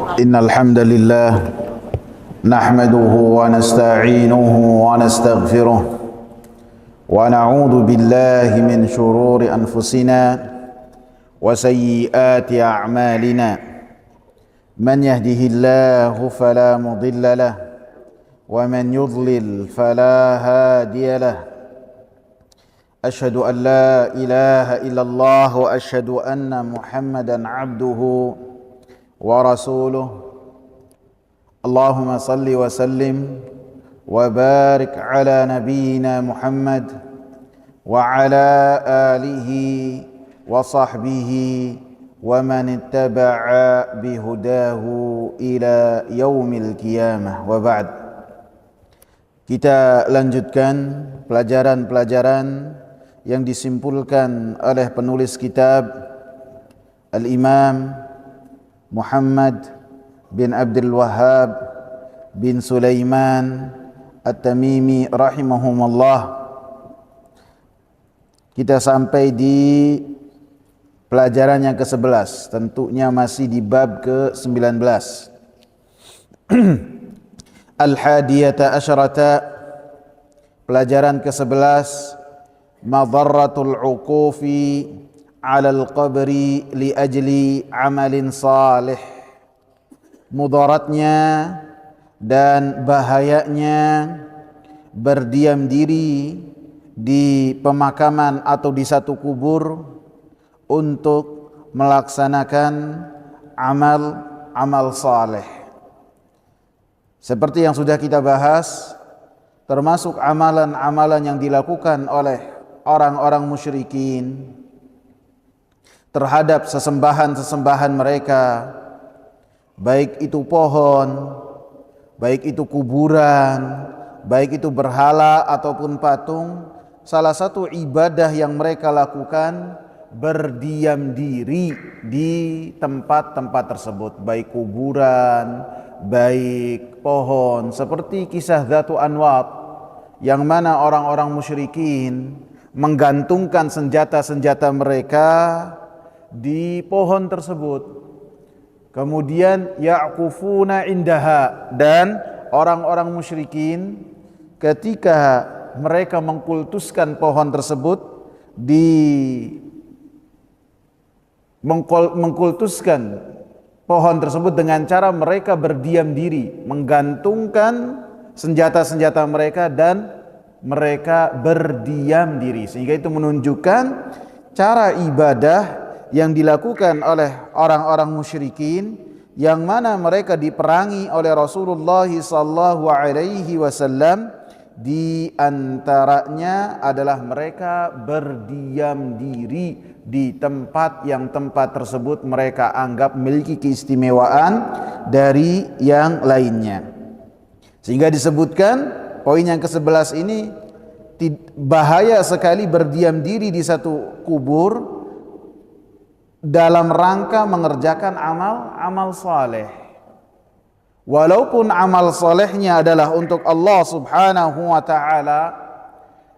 إن الحمد لله نحمده ونستعينه ونستغفره ونعوذ بالله من شرور أنفسنا وسيئات أعمالنا من يهده الله فلا مضل له ومن يضلل فلا هادي له أشهد أن لا إله إلا الله وأشهد أن محمدا عبده ورسوله اللهم صل وسلم وبارك على نبينا محمد وعلى آله وصحبه ومن اتبع بهداه إلى يوم القيامة وبعد. Kita lanjutkan pelajaran-pelajaran yang disimpulkan oleh penulis kitab Al-Imam Muhammad bin Abdul Wahhab bin Sulaiman At-Tamimi rahimahumullah. Kita sampai di pelajaran yang ke-11, tentunya masih di bab ke-19. Al-Hadiyata Asyrata, pelajaran ke-11, Madharratul uqufi 'alal qabri li ajli amalin salih. Mudaratnya dan bahayanya berdiam diri di pemakaman atau di satu kubur untuk melaksanakan amal saleh. Seperti yang sudah kita bahas, termasuk amalan-amalan yang dilakukan oleh orang-orang musyrikin terhadap sesembahan-sesembahan mereka, baik itu pohon, baik itu kuburan, baik itu berhala ataupun patung. Salah satu ibadah yang mereka lakukan berdiam diri di tempat-tempat tersebut, baik kuburan, baik pohon, seperti kisah Dzatu Anwat, yang mana orang-orang musyrikin menggantungkan senjata-senjata mereka di pohon tersebut. Kemudian ya'kufuna indaha, dan orang-orang musyrikin ketika mereka mengkultuskan pohon tersebut, mengkultuskan pohon tersebut dengan cara mereka berdiam diri, menggantungkan senjata-senjata mereka dan mereka berdiam diri, sehingga itu menunjukkan cara ibadah yang dilakukan oleh orang-orang musyrikin, yang mana mereka diperangi oleh Rasulullah sallallahu alaihi wasallam. Di antaranya adalah mereka berdiam diri di tempat yang tempat tersebut mereka anggap memiliki keistimewaan dari yang lainnya. Sehingga disebutkan poin yang ke-11 ini, bahaya sekali berdiam diri di satu kubur dalam rangka mengerjakan amal saleh. Walaupun amal salehnya adalah untuk Allah Subhanahu wa ta'ala,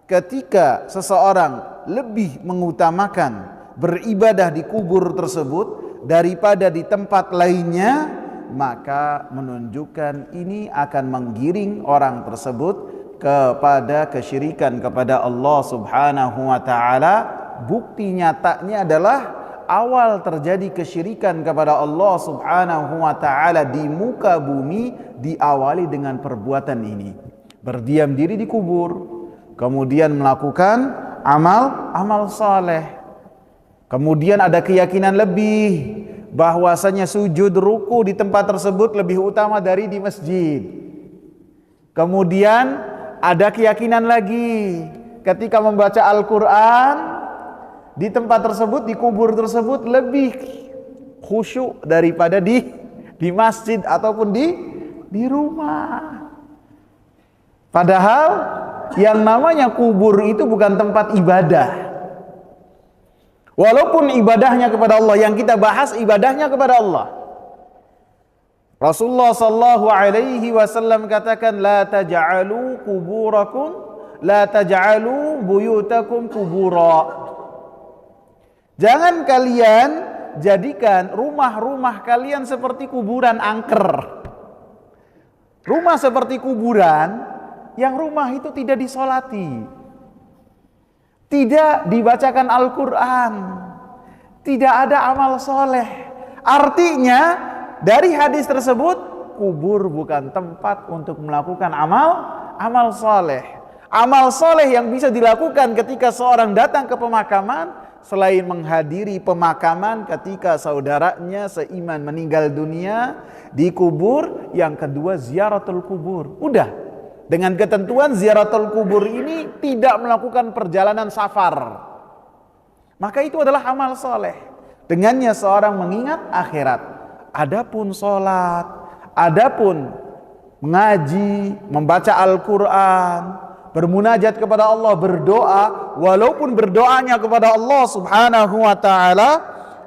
ketika seseorang lebih mengutamakan beribadah di kubur tersebut daripada di tempat lainnya, maka menunjukkan ini akan menggiring orang tersebut kepada kesyirikan kepada Allah Subhanahu wa ta'ala. Bukti nyatanya adalah awal terjadi kesyirikan kepada Allah Subhanahu wa ta'ala di muka bumi diawali dengan perbuatan ini, berdiam diri di kubur, kemudian melakukan amal saleh. Kemudian ada keyakinan lebih bahwasanya sujud ruku di tempat tersebut lebih utama dari di masjid. Kemudian ada keyakinan lagi, ketika membaca Al-Quran di tempat tersebut, di kubur tersebut, lebih khusyuk daripada di masjid ataupun di rumah. Padahal yang namanya kubur itu bukan tempat ibadah. Walaupun ibadahnya kepada Allah, yang kita bahas ibadahnya kepada Allah. Rasulullah sallallahu alaihi wasallam katakan, la taj'alu buyutakum kubura. Jangan kalian jadikan rumah-rumah kalian seperti kuburan angker. Rumah seperti kuburan, yang rumah itu tidak disolati, tidak dibacakan Al-Quran, tidak ada amal soleh. Artinya dari hadis tersebut, kubur bukan tempat untuk melakukan amal soleh. Amal soleh yang bisa dilakukan ketika seorang datang ke pemakaman, selain menghadiri pemakaman ketika saudaranya seiman meninggal dunia, dikubur, yang kedua ziaratul kubur. Udah, dengan ketentuan ziaratul kubur ini tidak melakukan perjalanan safar, maka itu adalah amal soleh. Dengannya seorang mengingat akhirat. Adapun sholat, adapun mengaji, membaca Al-Quran, bermunajat kepada Allah, berdoa, walaupun berdoanya kepada Allah Subhanahu wa ta'ala,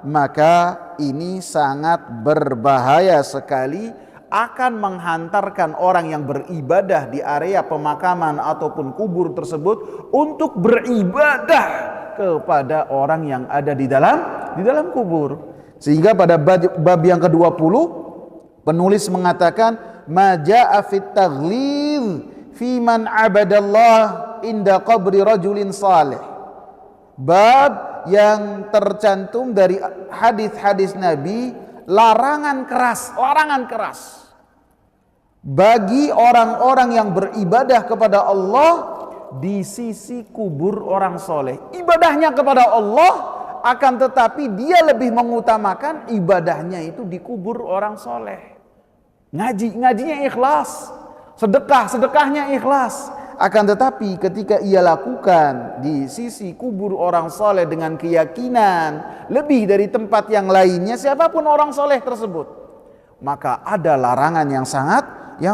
maka ini sangat berbahaya sekali, akan menghantarkan orang yang beribadah di area pemakaman ataupun kubur tersebut untuk beribadah kepada orang yang ada di dalam kubur. Sehingga pada bab yang ke-20 penulis mengatakan maja'a fit taghlidh fi man abadallah inda qabri rajulin salih. Bab yang tercantum dari hadis-hadis Nabi, larangan keras bagi orang-orang yang beribadah kepada Allah di sisi kubur orang soleh. Ibadahnya kepada Allah, akan tetapi dia lebih mengutamakan ibadahnya itu di kubur orang soleh. Ngajinya ikhlas, sedekahnya ikhlas, akan tetapi ketika ia lakukan di sisi kubur orang soleh dengan keyakinan lebih dari tempat yang lainnya, siapapun orang soleh tersebut, maka ada larangan yang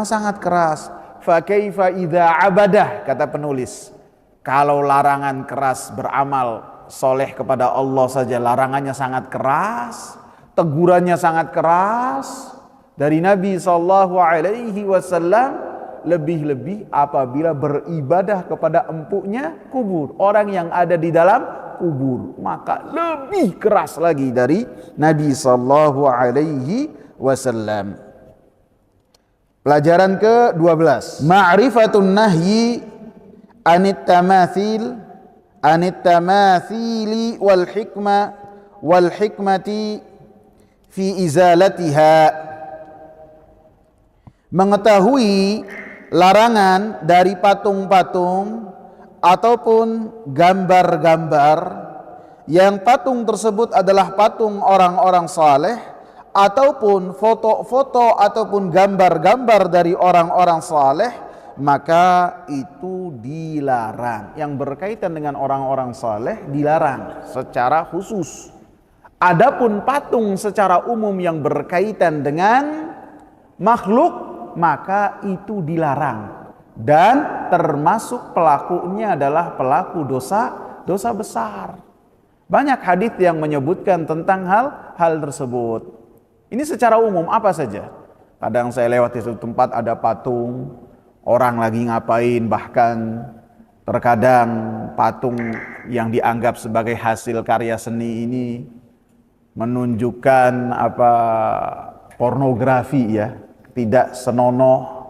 sangat keras. Fa kaifa idza abadah, kata penulis, kalau larangan keras beramal soleh kepada Allah saja larangannya sangat keras, tegurannya sangat keras dari Nabi SAW, lebih-lebih apabila beribadah kepada empuknya kubur, orang yang ada di dalam kubur, maka lebih keras lagi dari Nabi SAW. Pelajaran ke-12, ma'rifatun nahyi anit tamathili wal hikmati fi izalatiha. Mengetahui larangan dari patung-patung ataupun gambar-gambar yang patung tersebut adalah patung orang-orang saleh, ataupun foto-foto ataupun gambar-gambar dari orang-orang saleh, maka itu dilarang. Yang berkaitan dengan orang-orang saleh dilarang secara khusus. Adapun patung secara umum yang berkaitan dengan makhluk, maka itu dilarang, dan termasuk pelakunya adalah pelaku dosa besar. Banyak hadis yang menyebutkan tentang hal tersebut. Ini secara umum apa saja. Kadang saya lewat di suatu tempat ada patung orang lagi ngapain, bahkan terkadang patung yang dianggap sebagai hasil karya seni ini menunjukkan pornografi, ya, tidak senonoh,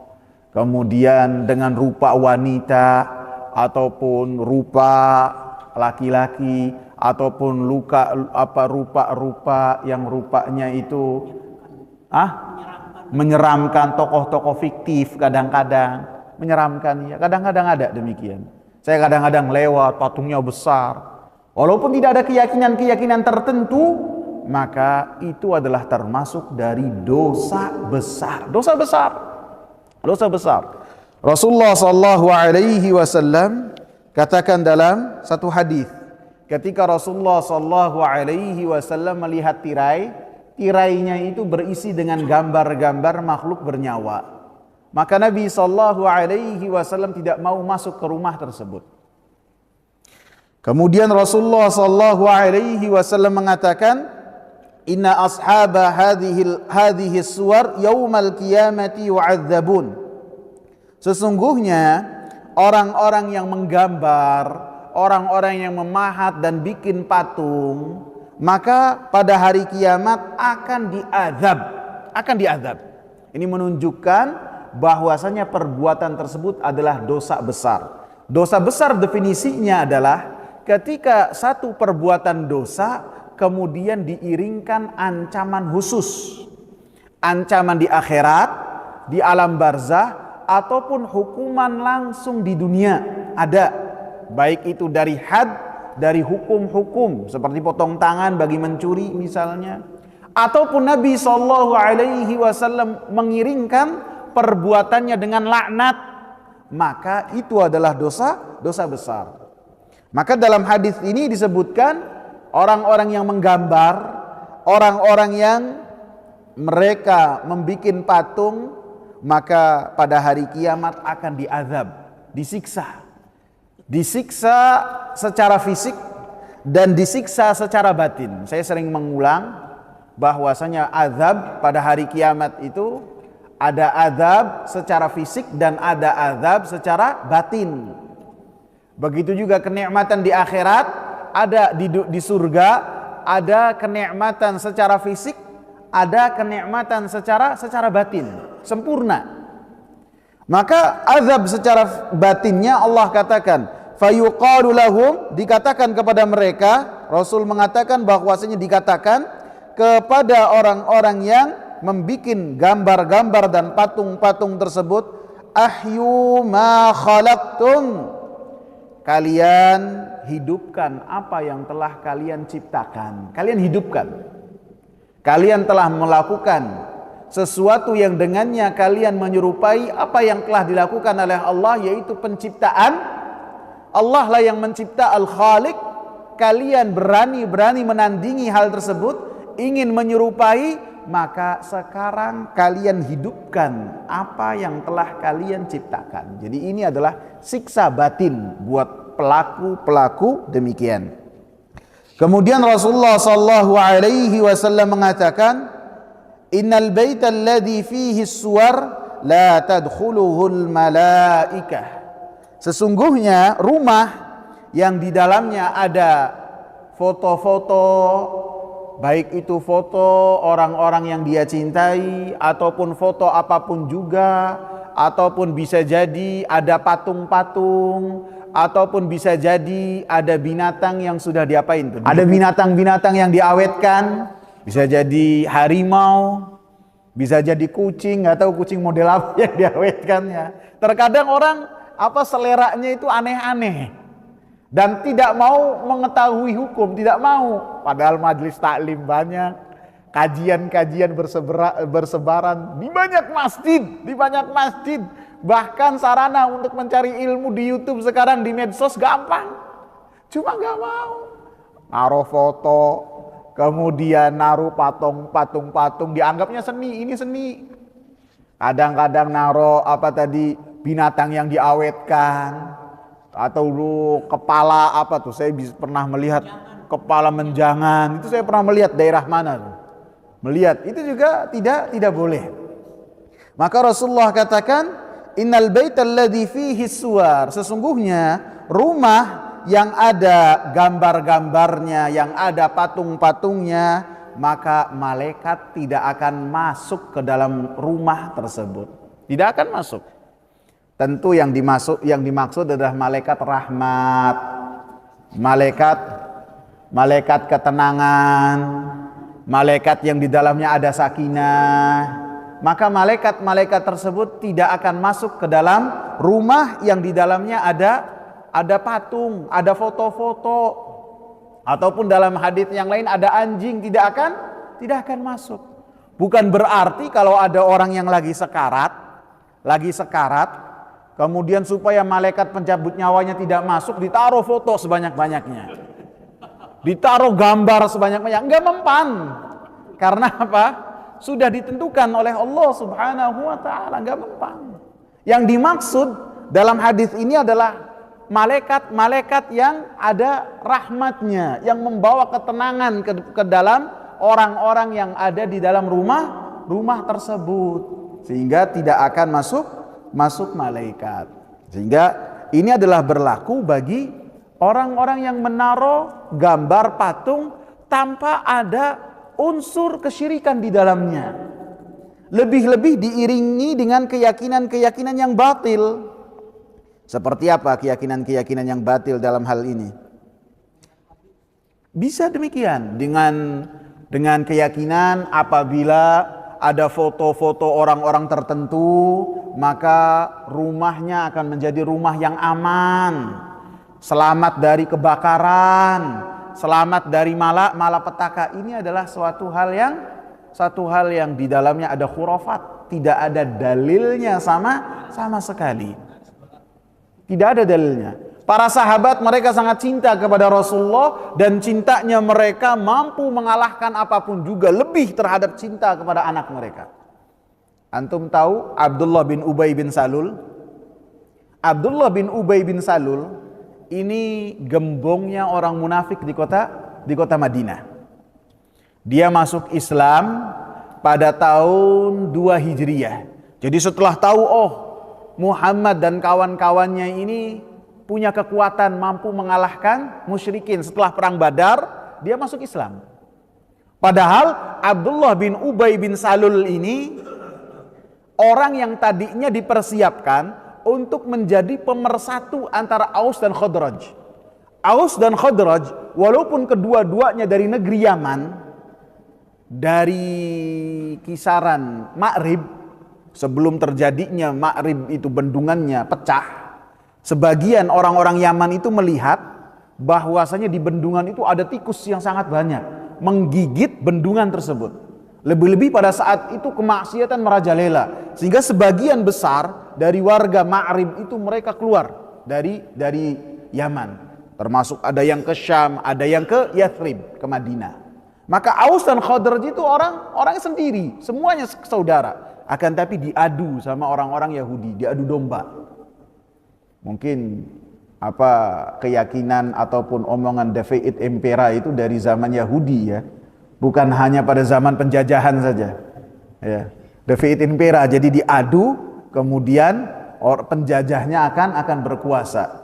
kemudian dengan rupa wanita ataupun rupa laki-laki, ataupun rupa-rupa yang rupanya itu menyeramkan, tokoh-tokoh fiktif, kadang-kadang menyeramkan, ya, kadang-kadang ada demikian. Saya kadang-kadang lewat, patungnya besar, walaupun tidak ada keyakinan tertentu, maka itu adalah termasuk dari dosa besar. Rasulullah SAW katakan dalam satu hadis, ketika Rasulullah SAW melihat tirainya itu berisi dengan gambar-gambar makhluk bernyawa, maka Nabi SAW tidak mau masuk ke rumah tersebut. Kemudian Rasulullah SAW mengatakan, inna ashaba hadhihi suwar yaumal qiyamati yu'adzabun. Sesungguhnya orang-orang yang menggambar, orang-orang yang memahat dan bikin patung, maka pada hari kiamat akan diazab. Ini menunjukkan bahwasanya perbuatan tersebut adalah dosa besar. Dosa besar definisinya adalah ketika satu perbuatan dosa kemudian diiringkan ancaman khusus. Ancaman di akhirat, di alam barzah, ataupun hukuman langsung di dunia ada. Baik itu dari had, dari hukum-hukum seperti potong tangan bagi mencuri misalnya, ataupun Nabi SAW mengiringkan perbuatannya dengan laknat, maka itu adalah dosa besar. Maka dalam hadis ini disebutkan orang-orang yang menggambar, orang-orang yang mereka membikin patung, maka pada hari kiamat akan diazab, disiksa secara fisik dan disiksa secara batin. Saya sering mengulang bahwasanya azab pada hari kiamat itu ada azab secara fisik dan ada azab secara batin. Begitu juga kenikmatan di akhirat, ada di surga ada kenikmatan secara fisik, ada kenikmatan secara batin, sempurna. Maka azab secara batinnya Allah katakan, fayuqalu lahum, dikatakan kepada mereka, Rasul mengatakan bahwasanya dikatakan kepada orang-orang yang membikin gambar-gambar dan patung-patung tersebut, ahyu ma khalaqtum, kalian hidupkan apa yang telah kalian ciptakan. Kalian hidupkan. Kalian telah melakukan sesuatu yang dengannya kalian menyerupai apa yang telah dilakukan oleh Allah, yaitu penciptaan. Allah lah yang mencipta, Al-Khaliq. Kalian berani menandingi hal tersebut, ingin menyerupai, maka sekarang kalian hidupkan apa yang telah kalian ciptakan. Jadi ini adalah siksa batin buat pelaku-pelaku demikian. Kemudian Rasulullah sallallahu alaihi wasallam mengatakan, innal baita alladhi fihi suwar la tadkhuluhul malaikah. Sesungguhnya rumah yang di dalamnya ada foto-foto, baik itu foto orang-orang yang dia cintai ataupun foto apapun juga, ataupun bisa jadi ada patung-patung, ataupun bisa jadi ada binatang yang sudah diapain tuh. Ada binatang-binatang yang diawetkan, bisa jadi harimau, bisa jadi kucing, nggak tahu kucing model apa yang diawetkannya. Terkadang orang seleranya itu aneh-aneh dan tidak mau mengetahui hukum, tidak mau. Padahal majelis taklim banyak, kajian-kajian bersebaran di banyak masjid. Bahkan sarana untuk mencari ilmu di YouTube sekarang, di medsos gampang. Cuma gak mau. Naruh foto, kemudian naruh patung-patung, dianggapnya seni, ini seni. Kadang-kadang naruh binatang yang diawetkan, atau kepala saya pernah melihat kepala menjangan, itu saya pernah melihat daerah mana tuh. Melihat, itu juga tidak boleh. Maka Rasulullah katakan, innal baital ladzi fihi suwar, sesungguhnya rumah yang ada gambar-gambarnya, yang ada patung-patungnya, maka malaikat tidak akan masuk ke dalam rumah tersebut. Tidak akan masuk. Tentu yang dimaksud adalah malaikat rahmat, malaikat ketenangan, malaikat yang di dalamnya ada sakinah. Maka malaikat-malaikat tersebut tidak akan masuk ke dalam rumah yang di dalamnya ada patung, ada foto-foto, ataupun dalam hadis yang lain ada anjing, tidak akan masuk. Bukan berarti kalau ada orang yang lagi sekarat, kemudian supaya malaikat pencabut nyawanya tidak masuk, ditaruh foto sebanyak-banyaknya, ditaruh gambar sebanyak-banyaknya, enggak mempan. Karena apa? Sudah ditentukan oleh Allah Subhanahu wa taala, enggak mempan. Yang dimaksud dalam hadis ini adalah malaikat-malaikat yang ada rahmatnya, yang membawa ketenangan ke dalam orang-orang yang ada di dalam rumah tersebut, sehingga tidak akan masuk malaikat. Sehingga ini adalah berlaku bagi orang-orang yang menaruh gambar patung tanpa ada unsur kesyirikan di dalamnya. Lebih-lebih diiringi dengan keyakinan-keyakinan yang batil. Seperti apa keyakinan-keyakinan yang batil dalam hal ini? Bisa demikian dengan keyakinan apabila ada foto-foto orang-orang tertentu, maka rumahnya akan menjadi rumah yang aman, selamat dari kebakaran, selamat dari malapetaka. Ini adalah satu hal yang di dalamnya ada khurafat, tidak ada dalilnya sama sekali. Tidak ada dalilnya. Para sahabat mereka sangat cinta kepada Rasulullah, dan cintanya mereka mampu mengalahkan apapun juga, lebih terhadap cinta kepada anak mereka. Antum tahu Abdullah bin Ubay bin Salul? Abdullah bin Ubay bin Salul ini gembongnya orang munafik di kota Madinah. Dia masuk Islam pada tahun 2 Hijriyah. Jadi setelah tahu Muhammad dan kawan-kawannya ini punya kekuatan mampu mengalahkan musyrikin, setelah perang Badar dia masuk Islam. Padahal Abdullah bin Ubay bin Salul ini orang yang tadinya dipersiapkan untuk menjadi pemersatu antara Aus dan Khazraj. Aus dan Khazraj walaupun kedua-duanya dari negeri Yaman, dari kisaran Ma'rib, sebelum terjadinya Ma'rib itu bendungannya pecah, sebagian orang-orang Yaman itu melihat bahwasanya di bendungan itu ada tikus yang sangat banyak menggigit bendungan tersebut. Lebih-lebih pada saat itu kemaksiatan merajalela, sehingga sebagian besar dari warga Ma'rib itu mereka keluar dari Yaman, termasuk ada yang ke Syam, ada yang ke Yathrib, ke Madinah. Maka Aus dan Khazraj itu orang sendiri, semuanya saudara. Akan tapi diadu sama orang-orang Yahudi, diadu domba. Mungkin keyakinan ataupun omongan Deveit Impera itu dari zaman Yahudi ya, bukan hanya pada zaman penjajahan saja. Ya, Deveit Impera, jadi diadu, kemudian penjajahnya akan berkuasa.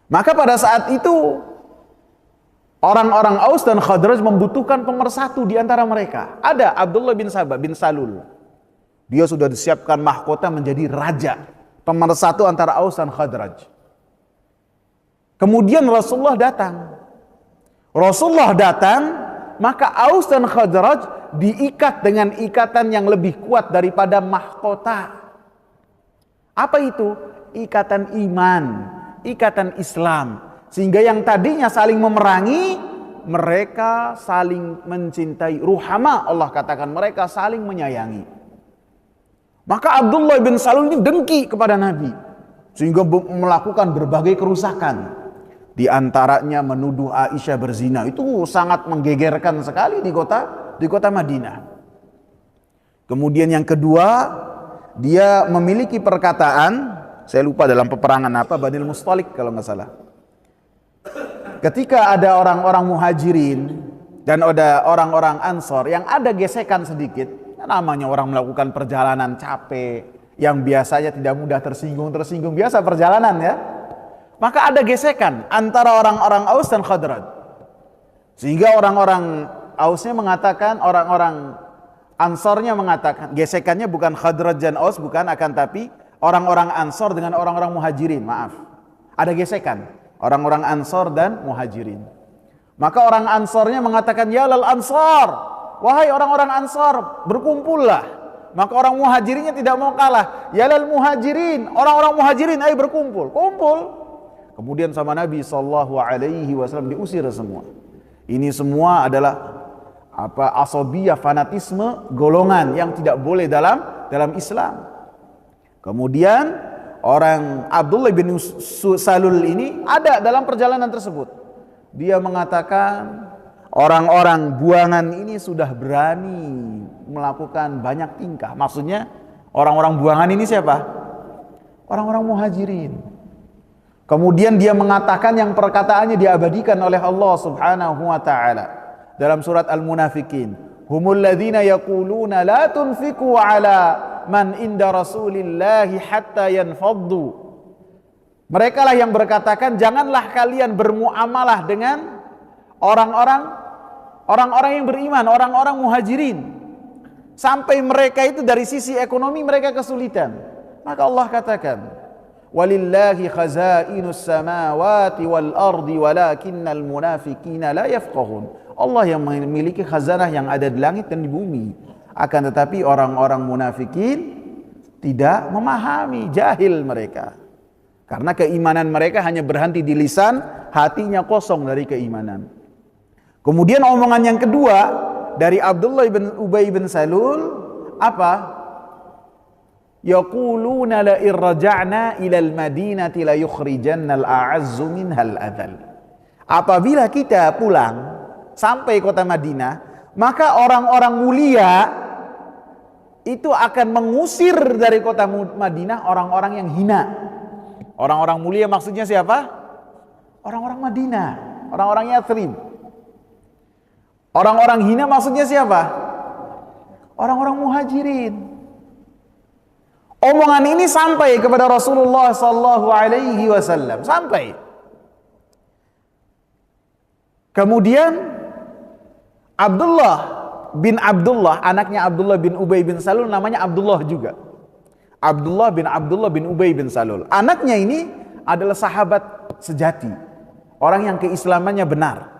Maka pada saat itu orang-orang Aus dan Khazraj membutuhkan pemersatu di antara mereka. Ada Abdullah bin Sabah bin Salul. Dia sudah disiapkan mahkota menjadi raja, pemersatu antara Aus dan Khazraj. Kemudian Rasulullah datang, maka Aus dan Khazraj diikat dengan ikatan yang lebih kuat daripada mahkota. Apa itu? Ikatan iman, ikatan Islam. Sehingga yang tadinya saling memerangi, mereka saling mencintai. Ruhama, Allah katakan mereka saling menyayangi. Maka Abdullah bin Salul ini dengki kepada Nabi, sehingga melakukan berbagai kerusakan. Di antaranya menuduh Aisyah berzina. Itu sangat menggegerkan sekali di kota Madinah. Kemudian yang kedua, dia memiliki perkataan, saya lupa dalam peperangan apa, Banil Mustalik kalau nggak salah. Ketika ada orang-orang muhajirin dan ada orang-orang ansor yang ada gesekan sedikit, namanya orang melakukan perjalanan capek, yang biasanya tidak mudah tersinggung, biasa perjalanan ya. Maka ada gesekan antara orang-orang Aus dan Khazraj. Sehingga orang-orang Ausnya mengatakan, orang-orang Ansornya mengatakan, gesekannya bukan Khazraj dan Aus, bukan, akan tapi orang-orang Ansor dengan orang-orang muhajirin, maaf. Ada gesekan. Orang-orang Ansor dan Muhajirin. Maka orang Ansornya mengatakan, ya lal Ansor, wahai orang-orang Ansor, berkumpullah. Maka orang Muhajirinnya tidak mau kalah, ya lal Muhajirin, orang-orang Muhajirin, ayo berkumpul. Kumpul. Kemudian sama Nabi SAW diusir semua. Ini semua adalah asabiyah, fanatisme golongan yang tidak boleh dalam Islam. Kemudian orang Abdullah bin Salul ini ada dalam perjalanan tersebut. Dia mengatakan orang-orang buangan ini sudah berani melakukan banyak tingkah. Maksudnya orang-orang buangan ini siapa? Orang-orang muhajirin. Kemudian dia mengatakan yang perkataannya diabadikan oleh Allah Subhanahu wa taala dalam surat Al-Munafikin. Humul ladzina yaquluna la tunfiqu ala man inda rasulillahi hatta yanfaddu. Mereka lah yang berkatakan, janganlah kalian bermuamalah dengan Orang-orang yang beriman, orang-orang muhajirin. Sampai mereka itu dari sisi ekonomi mereka kesulitan. Maka Allah katakan, walillahi khazainus samawati wal ardi walakinnal munafiqina la yafqahun. Allah yang memiliki khazanah yang ada di langit dan di bumi. Akan tetapi orang-orang munafikin tidak memahami, jahil mereka. Karena keimanan mereka hanya berhenti di lisan, hatinya kosong dari keimanan. Kemudian omongan yang kedua dari Abdullah bin Ubay bin Salul apa? Yaquluna la irja'na ila al-madinati la yukhrijanna al-a'azzu minhal adhal. Apabila kita pulang sampai kota Madinah, maka orang-orang mulia itu akan mengusir dari kota Madinah orang-orang yang hina. Orang-orang mulia maksudnya siapa? Orang-orang Madinah, orang-orang Yathrib. Orang-orang hina maksudnya siapa? Orang-orang muhajirin. Omongan ini sampai kepada Rasulullah sallallahu alaihi wasallam, sampai. Kemudian Abdullah, anaknya Abdullah bin Ubay bin Salul, namanya Abdullah juga. Abdullah bin Ubay bin Salul. Anaknya ini adalah sahabat sejati, orang yang keislamannya benar.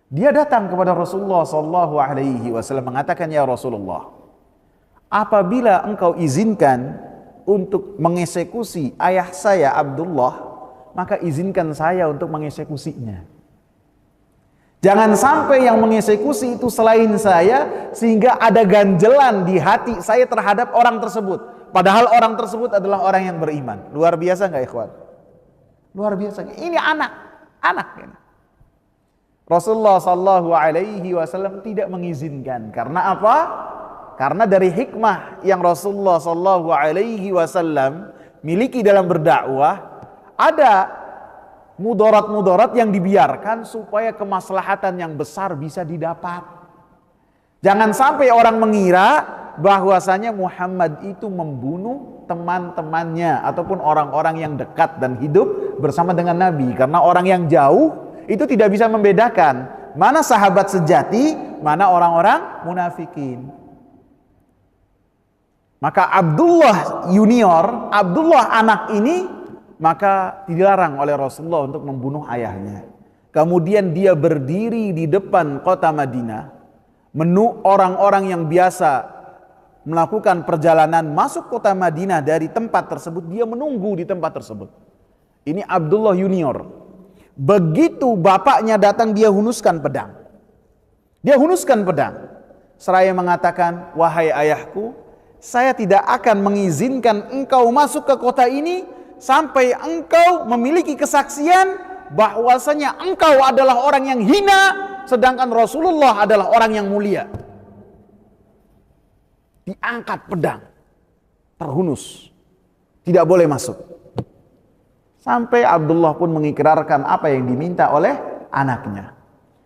Dia datang kepada Rasulullah sallallahu alaihi wasallam mengatakan, "Ya Rasulullah, apabila engkau izinkan untuk mengeksekusi ayah saya Abdullah, maka izinkan saya untuk mengeksekusinya. Jangan sampai yang mengeksekusi itu selain saya, sehingga ada ganjelan di hati saya terhadap orang tersebut. Padahal orang tersebut adalah orang yang beriman." Luar biasa nggak ikhwan? Luar biasa. Ini anak. Rasulullah sallallahu alaihi wasallam tidak mengizinkan. Karena apa? Karena dari hikmah yang Rasulullah sallallahu alaihi wasallam miliki dalam berdakwah, ada mudarat-mudarat yang dibiarkan supaya kemaslahatan yang besar bisa didapat. Jangan sampai orang mengira bahwasanya Muhammad itu membunuh teman-temannya ataupun orang-orang yang dekat dan hidup bersama dengan Nabi. Karena orang yang jauh itu tidak bisa membedakan mana sahabat sejati, mana orang-orang munafikin. Maka Abdullah Junior, Abdullah anak ini, maka dilarang oleh Rasulullah untuk membunuh ayahnya. Kemudian dia berdiri di depan kota Madinah, orang-orang yang biasa melakukan perjalanan masuk kota Madinah dari tempat tersebut, dia menunggu di tempat tersebut. Ini Abdullah Junior. Begitu bapaknya datang, dia hunuskan pedang. Seraya mengatakan, "Wahai ayahku, saya tidak akan mengizinkan engkau masuk ke kota ini sampai engkau memiliki kesaksian bahwasanya engkau adalah orang yang hina, sedangkan Rasulullah adalah orang yang mulia." Diangkat pedang, terhunus, tidak boleh masuk. Sampai Abdullah pun mengikrarkan apa yang diminta oleh anaknya.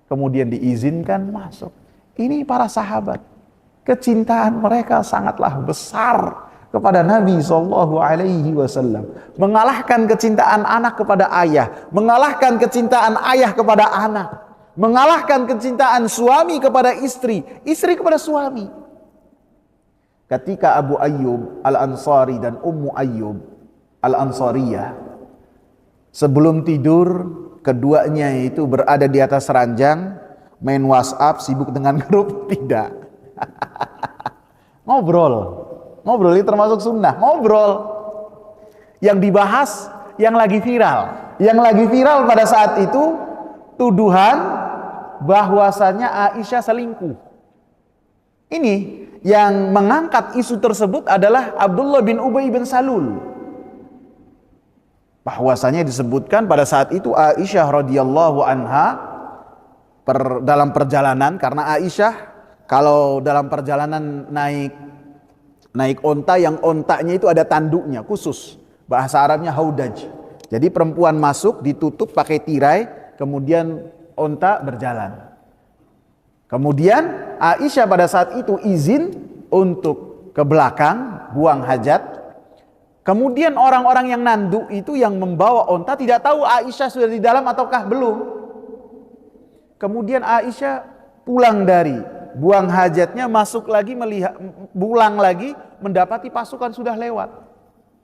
Kemudian diizinkan masuk. Ini para sahabat, kecintaan mereka sangatlah besar kepada Nabi sallallahu alaihi wasallam. Mengalahkan kecintaan anak kepada ayah, mengalahkan kecintaan ayah kepada anak, mengalahkan kecintaan suami kepada istri, istri kepada suami. Ketika Abu Ayyub Al-Ansari dan Ummu Ayyub Al-Ansariyah sebelum tidur, keduanya itu berada di atas ranjang, main WhatsApp, sibuk dengan grup, tidak. Ngobrol ini termasuk sunnah, ngobrol. Yang dibahas yang lagi viral pada saat itu, tuduhan bahwasanya Aisyah selingkuh. Ini yang mengangkat isu tersebut adalah Abdullah bin Ubay bin Salul. Bahwasanya disebutkan pada saat itu Aisyah radhiyallahu anha dalam perjalanan, karena Aisyah kalau dalam perjalanan naik onta, yang ontanya itu ada tanduknya khusus, bahasa Arabnya haudaj. Jadi perempuan masuk ditutup pakai tirai, kemudian onta berjalan. Kemudian Aisyah pada saat itu izin untuk ke belakang buang hajat. Kemudian orang-orang yang nanduk itu, yang membawa onta, tidak tahu Aisyah sudah di dalam ataukah belum. Kemudian Aisyah pulang dari buang hajatnya, masuk lagi melihat, pulang lagi mendapati pasukan sudah lewat.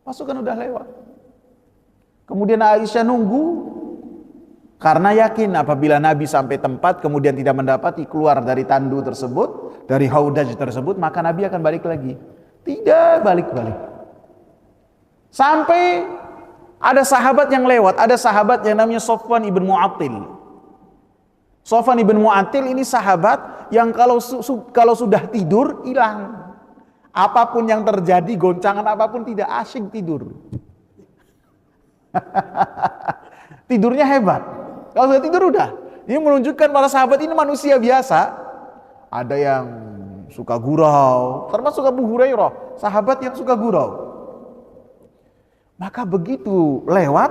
Pasukan sudah lewat. Kemudian Aisyah nunggu karena yakin apabila Nabi sampai tempat kemudian tidak mendapati keluar dari tandu tersebut, dari haudaj tersebut, maka Nabi akan balik lagi. Tidak balik-balik. Sampai ada sahabat yang lewat, ada sahabat yang namanya Sofwan ibn Mu'attil. Sofwan ibn Mu'attil ini sahabat yang kalau sudah tidur hilang. Apapun yang terjadi, goncangan apapun tidak asyik tidur. Tidurnya hebat. Kalau sudah tidur udah. Ini menunjukkan para sahabat ini manusia biasa. Ada yang suka gurau, termasuk Abu Hurairah, sahabat yang suka gurau. Maka begitu lewat,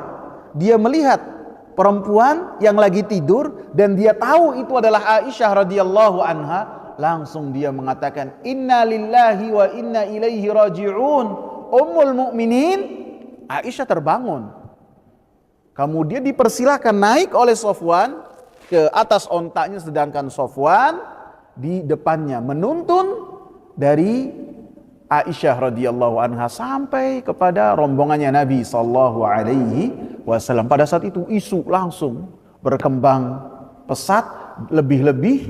dia melihat perempuan yang lagi tidur dan dia tahu itu adalah Aisyah radhiyallahu anha, langsung dia mengatakan, "Inna lillahi wa inna ilaihi raji'un." Ummul mukminin Aisyah terbangun. Kemudian dipersilahkan naik oleh Sofwan ke atas ontaknya, sedangkan Sofwan di depannya menuntun dari Aisyah radhiyallahu anha sampai kepada rombongannya Nabi sallallahu alaihi wasallam. Pada saat itu isu langsung berkembang pesat, lebih-lebih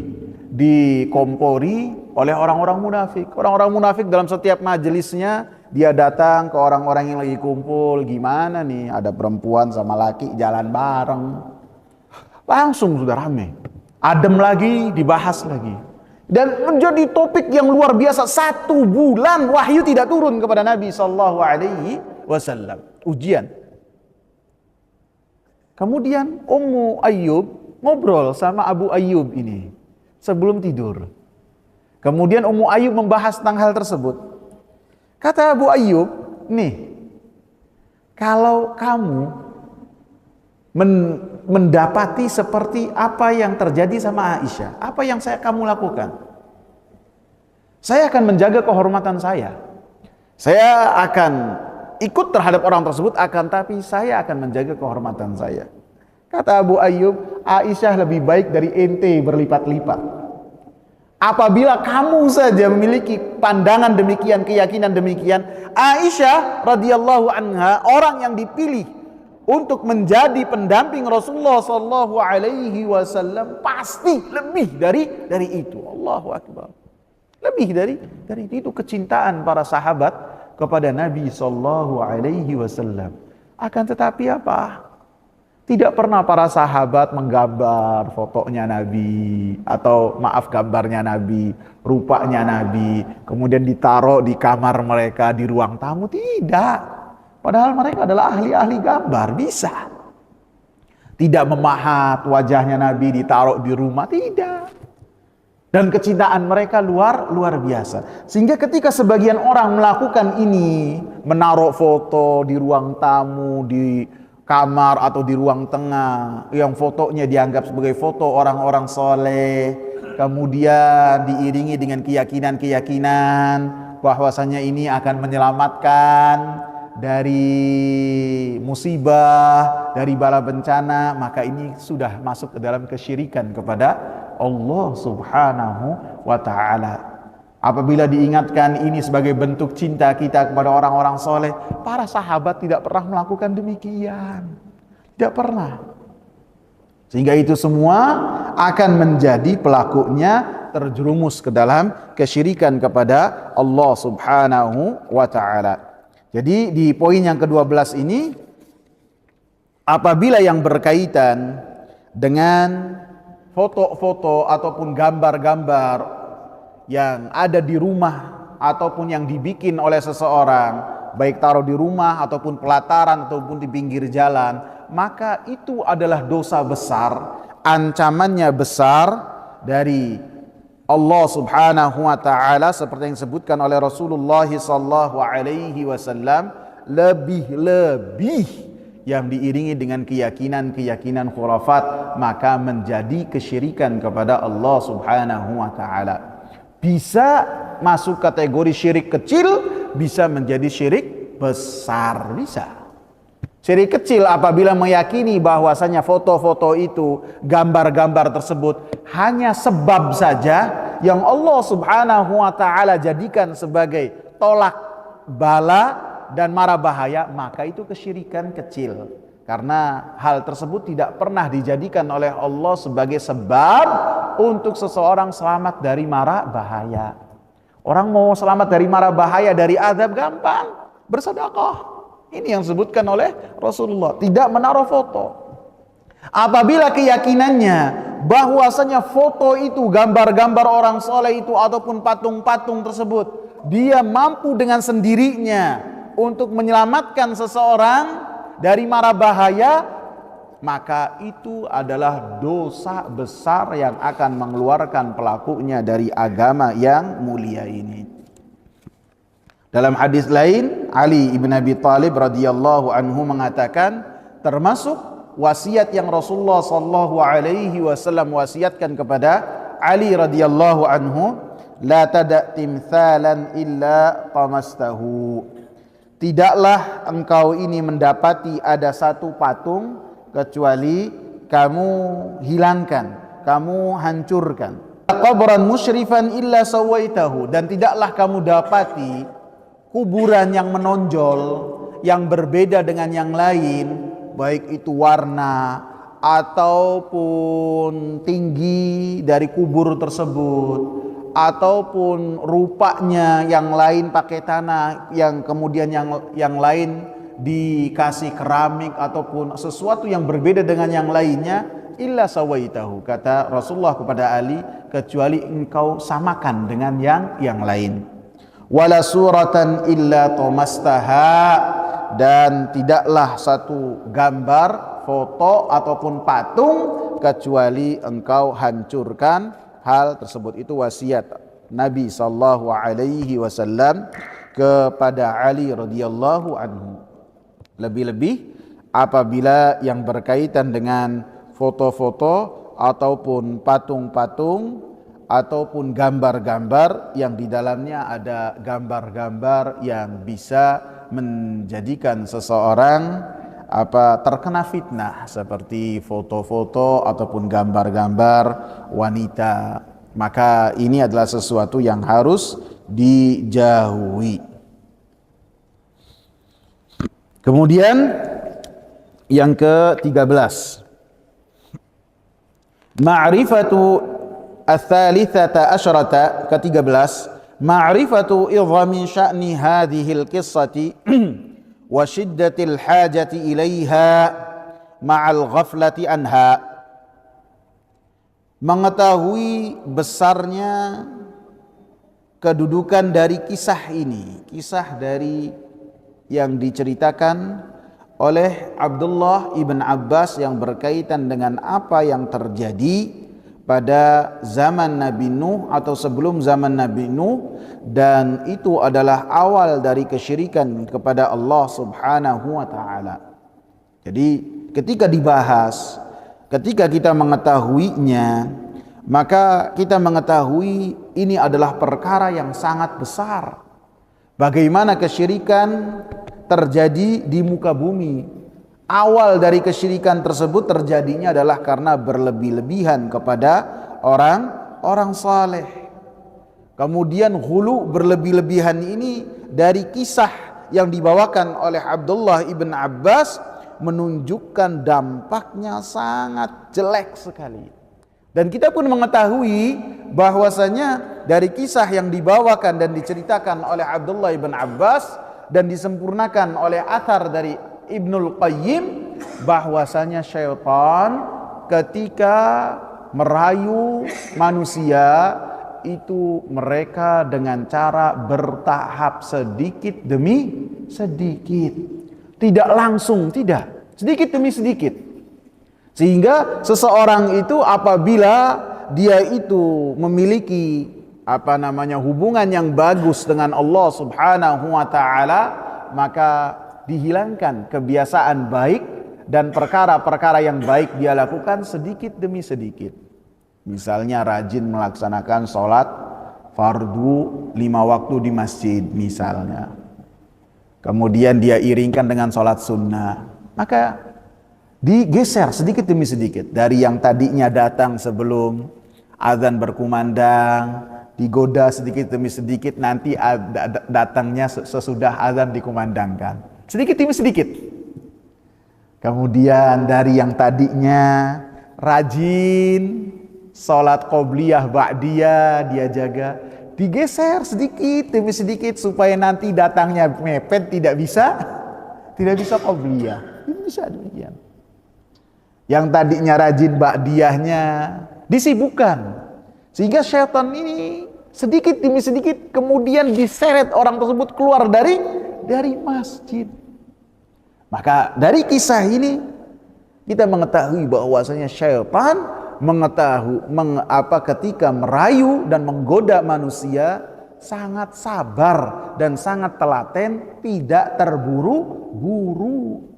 dikompori oleh orang-orang munafik. Orang-orang munafik dalam setiap majelisnya dia datang ke orang-orang yang lagi kumpul, gimana nih ada perempuan sama laki jalan bareng. Langsung sudah rame. Adem lagi, dibahas lagi. Dan menjadi topik yang luar biasa. 1 bulan wahyu tidak turun kepada Nabi sallallahu alaihi wasallam. Ujian. Kemudian Ummu Ayyub ngobrol sama Abu Ayyub ini sebelum tidur. Kemudian Ummu Ayyub membahas tentang hal tersebut. Kata Abu Ayyub, nih, kalau kamu mendapati seperti apa yang terjadi sama Aisyah, apa yang kamu lakukan? Saya akan menjaga kehormatan saya. Saya akan ikut terhadap orang tersebut, tapi saya akan menjaga kehormatan saya. Kata Abu Ayyub, Aisyah lebih baik dari ente berlipat-lipat. Apabila kamu saja memiliki pandangan demikian, keyakinan demikian, Aisyah radhiyallahu anha, orang yang dipilih untuk menjadi pendamping Rasulullah sallallahu alaihi wasallam, pasti lebih dari itu. Allahu akbar. Lebih dari itu kecintaan para sahabat kepada Nabi sallallahu alaihi wasallam. Akan tetapi apa? Tidak pernah para sahabat menggambar fotonya Nabi, atau maaf gambarnya Nabi, rupanya Nabi, kemudian ditaruh di kamar mereka, di ruang tamu. Tidak. Padahal mereka adalah ahli-ahli gambar, bisa. Tidak memahat wajahnya Nabi ditaruh di rumah, tidak. Dan kecintaan mereka luar biasa. Sehingga ketika sebagian orang melakukan ini, menaruh foto di ruang tamu, di kamar atau di ruang tengah, yang fotonya dianggap sebagai foto orang-orang soleh, kemudian diiringi dengan keyakinan-keyakinan bahwasanya ini akan menyelamatkan dari musibah, dari bala bencana, maka ini sudah masuk ke dalam kesyirikan kepada Allah subhanahu wa ta'ala. Apabila diingatkan ini sebagai bentuk cinta kita kepada orang-orang soleh, para sahabat tidak pernah melakukan demikian. Tidak pernah. Sehingga itu semua akan menjadi pelakunya terjerumus ke dalam kesyirikan kepada Allah subhanahu wa ta'ala. Jadi di poin yang ke-12 ini, apabila yang berkaitan dengan foto-foto ataupun gambar-gambar yang ada di rumah ataupun yang dibikin oleh seseorang, baik taruh di rumah ataupun pelataran ataupun di pinggir jalan, maka itu adalah dosa besar, ancamannya besar dari Allah subhanahu wa ta'ala, seperti yang disebutkan oleh Rasulullah sallallahu alaihi wasallam, lebih-lebih yang diiringi dengan keyakinan-keyakinan khurafat, maka menjadi kesyirikan kepada Allah subhanahu wa ta'ala. Bisa masuk kategori syirik kecil, bisa menjadi syirik besar, bisa. Syirik kecil apabila meyakini bahwasanya foto-foto itu, gambar-gambar tersebut hanya sebab saja yang Allah Subhanahu wa taala jadikan sebagai tolak bala dan mara bahaya, maka itu kesyirikan kecil. Karena hal tersebut tidak pernah dijadikan oleh Allah sebagai sebab untuk seseorang selamat dari mara bahaya. Orang mau selamat dari mara bahaya, dari azab, gampang, bersedekah. Ini yang disebutkan oleh Rasulullah, tidak menaruh foto. Apabila keyakinannya bahwasanya foto itu, gambar-gambar orang soleh itu ataupun patung-patung tersebut, dia mampu dengan sendirinya untuk menyelamatkan seseorang dari mara bahaya, maka itu adalah dosa besar yang akan mengeluarkan pelakunya dari agama yang mulia ini. Dalam hadis lain, Ali ibn Abi Thalib radhiyallahu anhu mengatakan, termasuk wasiat yang Rasulullah sallallahu alaihi wasallam wasiatkan kepada Ali radhiyallahu anhu, la tada' timthalan illa tamastahu. Tidaklah engkau ini mendapati ada satu patung kecuali kamu hilangkan, kamu hancurkan. Qabran musyrifan illa sawaitahu, dan tidaklah kamu dapati kuburan yang menonjol, yang berbeda dengan yang lain, baik itu warna ataupun tinggi dari kubur tersebut, ataupun rupanya yang lain pakai tanah, yang kemudian yang lain dikasih keramik ataupun sesuatu yang berbeda dengan yang lainnya, illa sawaitahu, kata Rasulullah kepada Ali, kecuali engkau samakan dengan yang lain. Wala suratan illa tomastaha, dan tidaklah satu gambar, foto ataupun patung kecuali engkau hancurkan hal tersebut. Itu wasiat Nabi sallallahu alaihi wasallam kepada Ali radhiyallahu anhu. Lebih-lebih apabila yang berkaitan dengan foto-foto ataupun patung-patung ataupun gambar-gambar yang di dalamnya ada gambar-gambar yang bisa menjadikan seseorang terkena fitnah, seperti foto-foto ataupun gambar-gambar wanita, maka ini adalah sesuatu yang harus dijauhi. Kemudian yang ke-13, ma'rifatu Ats-tsalitsata asyrata, ke-13, ma'rifatu idhami sya'ni hadhil qissati wa shiddatil hajati ilaiha ma'al ghaflati anha. Mengetahui besarnya kedudukan dari kisah ini, kisah dari yang diceritakan oleh Abdullah ibn Abbas yang berkaitan dengan apa yang terjadi pada zaman Nabi Nuh atau sebelum zaman Nabi Nuh, dan itu adalah awal dari kesyirikan kepada Allah Subhanahu wa taala. Jadi ketika dibahas, ketika kita mengetahuinya, maka kita mengetahui ini adalah perkara yang sangat besar. Bagaimana kesyirikan terjadi di muka bumi. Awal dari kesyirikan tersebut terjadinya adalah karena berlebih-lebihan kepada orang saleh. Kemudian hulu, berlebih-lebihan ini dari kisah yang dibawakan oleh Abdullah ibn Abbas menunjukkan dampaknya sangat jelek sekali. Dan kita pun mengetahui bahwasanya dari kisah yang dibawakan dan diceritakan oleh Abdullah ibn Abbas dan disempurnakan oleh athar dari Ibnul Qayyim, bahwasanya syaitan ketika merayu manusia itu mereka dengan cara bertahap, sedikit demi sedikit, tidak langsung, tidak, sedikit demi sedikit, sehingga seseorang itu apabila dia itu memiliki hubungan yang bagus dengan Allah Subhanahu wa taala, maka dihilangkan kebiasaan baik dan perkara-perkara yang baik dia lakukan sedikit demi sedikit. Misalnya rajin melaksanakan sholat fardu 5 waktu di masjid misalnya. Kemudian dia iringkan dengan sholat sunnah. Maka digeser sedikit demi sedikit. Dari yang tadinya datang sebelum azan berkumandang, digoda sedikit demi sedikit, nanti datangnya sesudah azan dikumandangkan. Sedikit demi sedikit. Kemudian dari yang tadinya rajin sholat qobliyah ba'diyah dia jaga, digeser sedikit demi sedikit supaya nanti datangnya mepet, tidak bisa qobliyah. Ini bisa demikian. Yang tadinya rajin ba'diyahnya disibukkan, sehingga syaitan ini sedikit demi sedikit kemudian diseret orang tersebut keluar dari masjid. Maka dari kisah ini kita mengetahui bahwasanya syaitan ketika merayu dan menggoda manusia sangat sabar dan sangat telaten, tidak terburu-buru.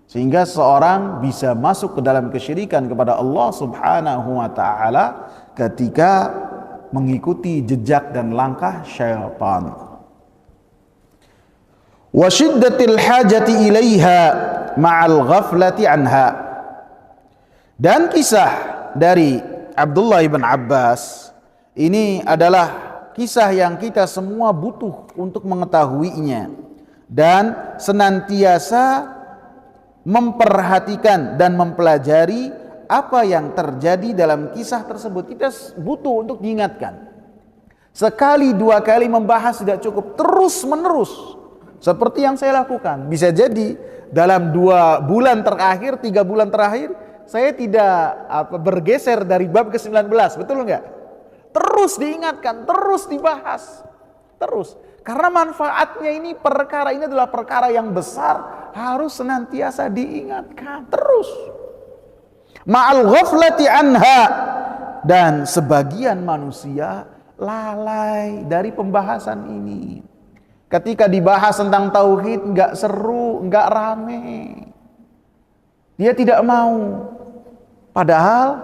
Sehingga seorang bisa masuk ke dalam kesyirikan kepada Allah Subhanahu wa taala ketika mengikuti jejak dan langkah syaitan. Wa shiddatil hajati ilaiha ma'al ghaflati anha. Dan kisah dari Abdullah ibn Abbas ini adalah kisah yang kita semua butuh untuk mengetahuinya dan senantiasa memperhatikan dan mempelajari apa yang terjadi dalam kisah tersebut. Kita butuh untuk diingatkan. Sekali dua kali membahas tidak cukup, terus menerus seperti yang saya lakukan. Bisa jadi dalam 2 bulan terakhir, 3 bulan terakhir, saya tidak bergeser dari bab ke-19, betul enggak? Terus diingatkan, terus dibahas, terus. Karena manfaatnya ini adalah perkara yang besar, harus senantiasa diingatkan terus. Ma'al ghaflati anha, dan sebagian manusia lalai dari pembahasan ini. Ketika dibahas tentang tauhid enggak seru, enggak rame. Dia tidak mau. Padahal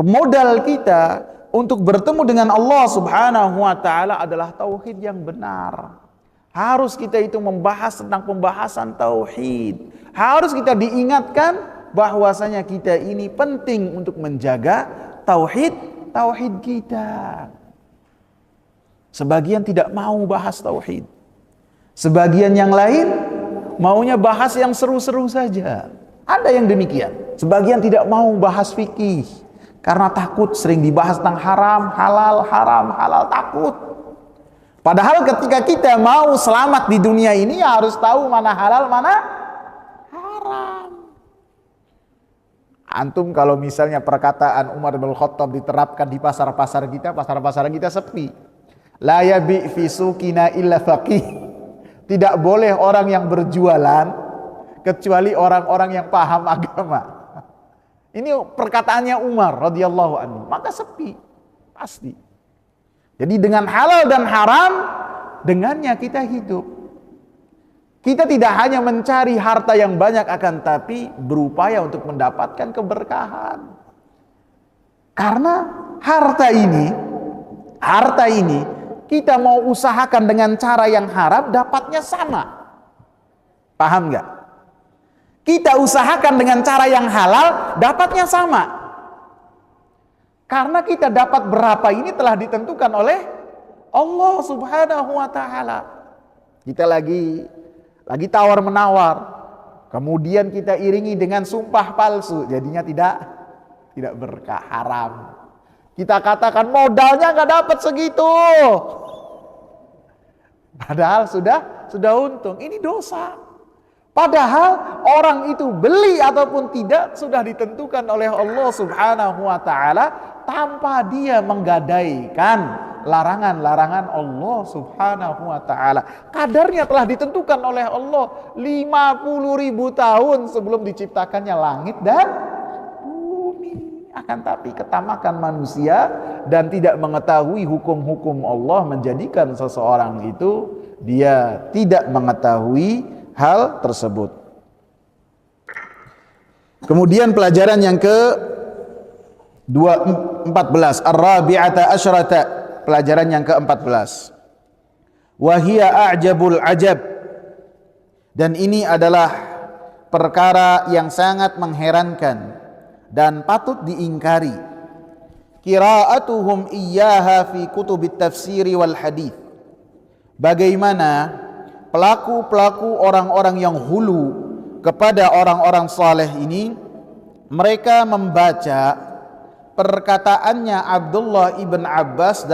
modal kita untuk bertemu dengan Allah Subhanahu wa taala adalah tauhid yang benar. Harus kita itu membahas tentang pembahasan tauhid. Harus kita diingatkan bahwasanya kita ini penting untuk menjaga tauhid kita. Sebagian tidak mau bahas tauhid. Sebagian yang lain maunya bahas yang seru-seru saja. Ada yang demikian. Sebagian tidak mau bahas fikih karena takut, sering dibahas tentang haram, halal, takut. Padahal ketika kita mau selamat di dunia ini, ya harus tahu mana halal, mana haram. Antum kalau misalnya perkataan Umar bin Khattab diterapkan di pasar-pasar kita sepi. La yabi fi suqina illa faqih. Tidak boleh orang yang berjualan kecuali orang-orang yang paham agama. Ini perkataannya Umar radhiyallahu anhu. Maka sepi, pasti. Jadi dengan halal dan haram, dengannya kita hidup. Kita tidak hanya mencari harta yang banyak, akan tapi berupaya untuk mendapatkan keberkahan. Karena harta ini kita mau usahakan dengan cara yang haram, dapatnya sama. Paham nggak? Kita usahakan dengan cara yang halal, dapatnya sama. Karena kita dapat berapa ini telah ditentukan oleh Allah Subhanahu wa taala. Kita lagi tawar-menawar, kemudian kita iringi dengan sumpah palsu, jadinya tidak berkah, haram. Kita katakan modalnya nggak dapat segitu, padahal sudah untung. Ini dosa. Padahal orang itu beli ataupun tidak sudah ditentukan oleh Allah Subhanahu wa taala tanpa dia menggadaikan larangan-larangan Allah Subhanahu wa taala. Kadarnya telah ditentukan oleh Allah 50.000 tahun sebelum diciptakannya langit dan bumi. Akan tapi ketamakan manusia dan tidak mengetahui hukum-hukum Allah menjadikan seseorang itu dia tidak mengetahui hal tersebut. Kemudian pelajaran yang ke-14, ar-rabi'ata asyrata, pelajaran yang ke-14. Wa hiya a'jabul ajab, Dan ini adalah perkara yang sangat mengherankan dan patut diingkari. Qira'atuhum iyyaha fi kutubit tafsiri wal hadith. Bagaimana pelaku-pelaku orang-orang yang hulu kepada orang-orang saleh ini, mereka membaca perkataannya Abdullah ibn Abbas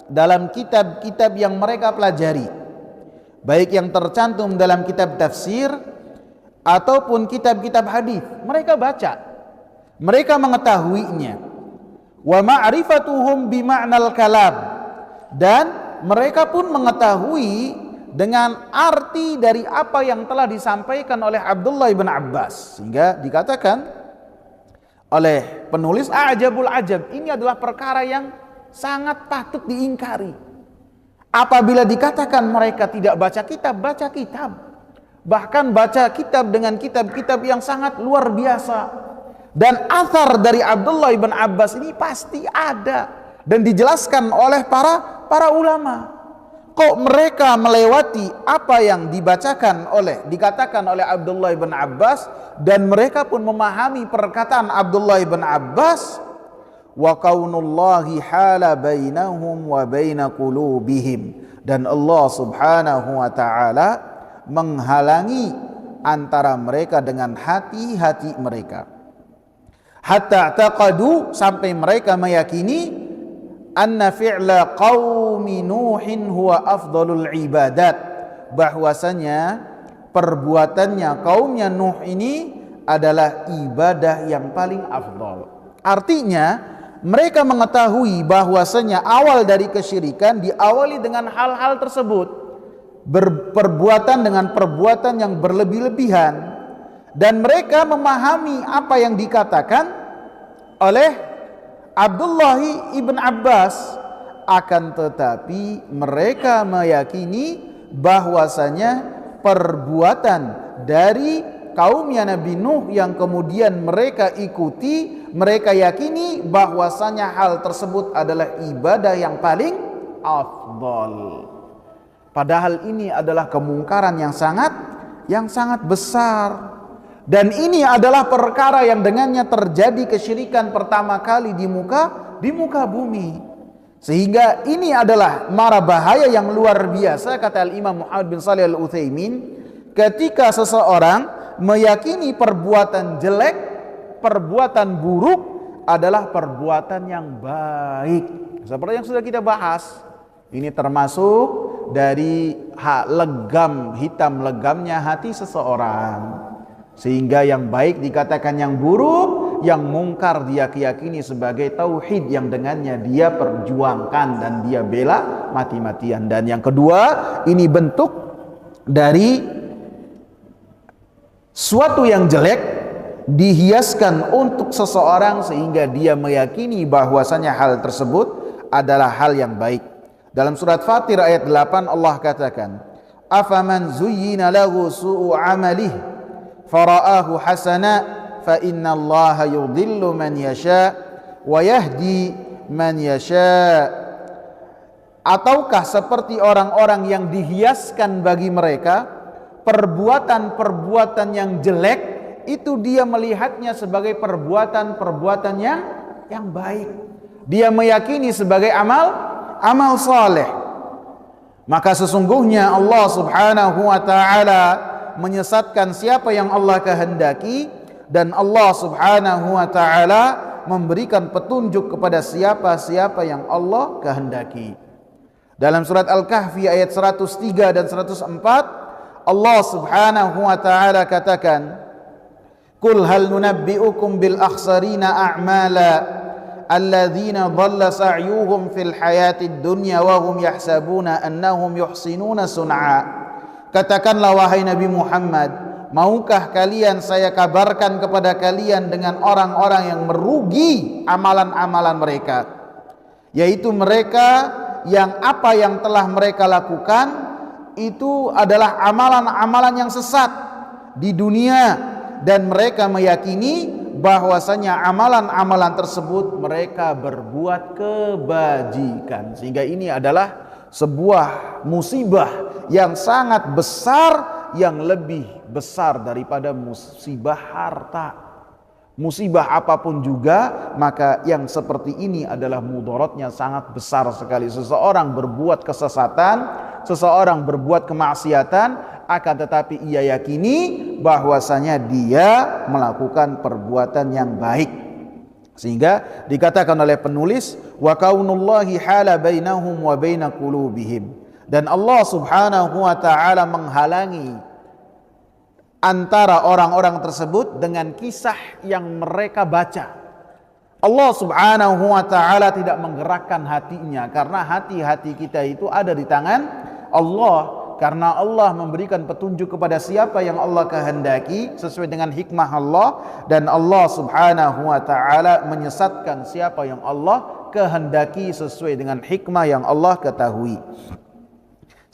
dalam kitab-kitab yang mereka pelajari, baik yang tercantum dalam kitab tafsir ataupun kitab-kitab hadis. Mereka baca, mereka mengetahuinya. Wa ma'rifatuhum bima'nal kalam, dan mereka pun mengetahui dengan arti dari apa yang telah disampaikan oleh Abdullah ibn Abbas, sehingga dikatakan oleh penulis a'jabul ajab, ini adalah perkara yang sangat patut diingkari. Apabila dikatakan mereka tidak baca kitab, baca kitab, bahkan baca kitab dengan kitab-kitab yang sangat luar biasa. Dan athar dari Abdullah ibn Abbas ini pasti ada dan dijelaskan oleh para ulama. Kok mereka melewati apa yang dikatakan oleh Abdullah ibn Abbas, dan mereka pun memahami perkataan Abdullah ibn Abbas, wa kaunullahi hala bainahum wa baina qulubihim, dan Allah Subhanahu wa taala menghalangi antara mereka dengan hati-hati mereka. Hatta taqadu, sampai mereka meyakini anna fi'la qaumi Nuhin huwa afdalul ibadat, bahwasanya perbuatannya kaumnya Nuh ini adalah ibadah yang paling afdal. Artinya mereka mengetahui bahwasanya awal dari kesyirikan diawali dengan hal-hal tersebut, berperbuatan dengan perbuatan yang berlebih-lebihan, dan mereka memahami apa yang dikatakan oleh Abdullah ibn Abbas. Akan tetapi mereka meyakini bahwasanya perbuatan dari kaumnya Nabi Nuh yang kemudian mereka ikuti, mereka yakini bahwasanya hal tersebut adalah ibadah yang paling afdal. Padahal ini adalah kemungkaran yang sangat besar. Dan ini adalah perkara yang dengannya terjadi kesyirikan pertama kali di muka bumi. Sehingga ini adalah mara bahaya yang luar biasa, kata Al-Imam Muhammad bin Shalih Al-Utsaimin, ketika seseorang meyakini perbuatan jelek, perbuatan buruk adalah perbuatan yang baik. Seperti yang sudah kita bahas, ini termasuk dari hitam legamnya hati seseorang. Sehingga yang baik dikatakan yang buruk, yang mungkar dia yakini sebagai tauhid yang dengannya dia perjuangkan dan dia bela mati-matian. Dan yang kedua, ini bentuk dari suatu yang jelek dihiaskan untuk seseorang sehingga dia meyakini bahwasanya hal tersebut adalah hal yang baik. Dalam surat Fatir ayat 8 Allah katakan, afaman zuyyina lahu su'u amalih fara'ahu hasana fa innallaha yudhillu man yasha wa yahdi man yasha. Ataukah seperti orang-orang yang dihiaskan bagi mereka perbuatan-perbuatan yang jelek, itu dia melihatnya sebagai perbuatan-perbuatan yang baik, dia meyakini sebagai amal saleh. Maka sesungguhnya Allah Subhanahu wa taala menyesatkan siapa yang Allah kehendaki, dan Allah Subhanahu wa taala memberikan petunjuk kepada siapa-siapa yang Allah kehendaki. Dalam surat Al-Kahfi ayat 103 dan 104 Allah Subhanahu wa taala katakan, Qul hal nunabbi'ukum bil akhsarina a'mala alladzina dhalla sa'yuhum fil hayatid dunya wa hum yahsabuna annahum yuhsinuna sun'a. Katakanlah wahai Nabi Muhammad, maukah kalian saya kabarkan kepada kalian dengan orang-orang yang merugi amalan-amalan mereka, yaitu mereka yang apa yang telah mereka lakukan itu adalah amalan-amalan yang sesat di dunia, dan mereka meyakini bahwasanya amalan-amalan tersebut mereka berbuat kebajikan. Sehingga ini adalah sebuah musibah yang sangat besar yang lebih besar daripada musibah harta. Musibah apapun juga, maka yang seperti ini adalah mudaratnya sangat besar sekali. Seseorang berbuat kesesatan, seseorang berbuat kemaksiatan, akan tetapi ia yakini bahwasanya dia melakukan perbuatan yang baik. Sehingga dikatakan oleh penulis, wa kaunullahi hala bainahum wa baina qulubihim, dan Allah Subhanahu wa taala menghalangi antara orang-orang tersebut dengan kisah yang mereka baca. Allah Subhanahu wa taala tidak menggerakkan hatinya, karena hati-hati kita itu ada di tangan Allah, karena Allah memberikan petunjuk kepada siapa yang Allah kehendaki sesuai dengan hikmah Allah, dan Allah Subhanahu wa taala menyesatkan siapa yang Allah kehendaki sesuai dengan hikmah yang Allah ketahui.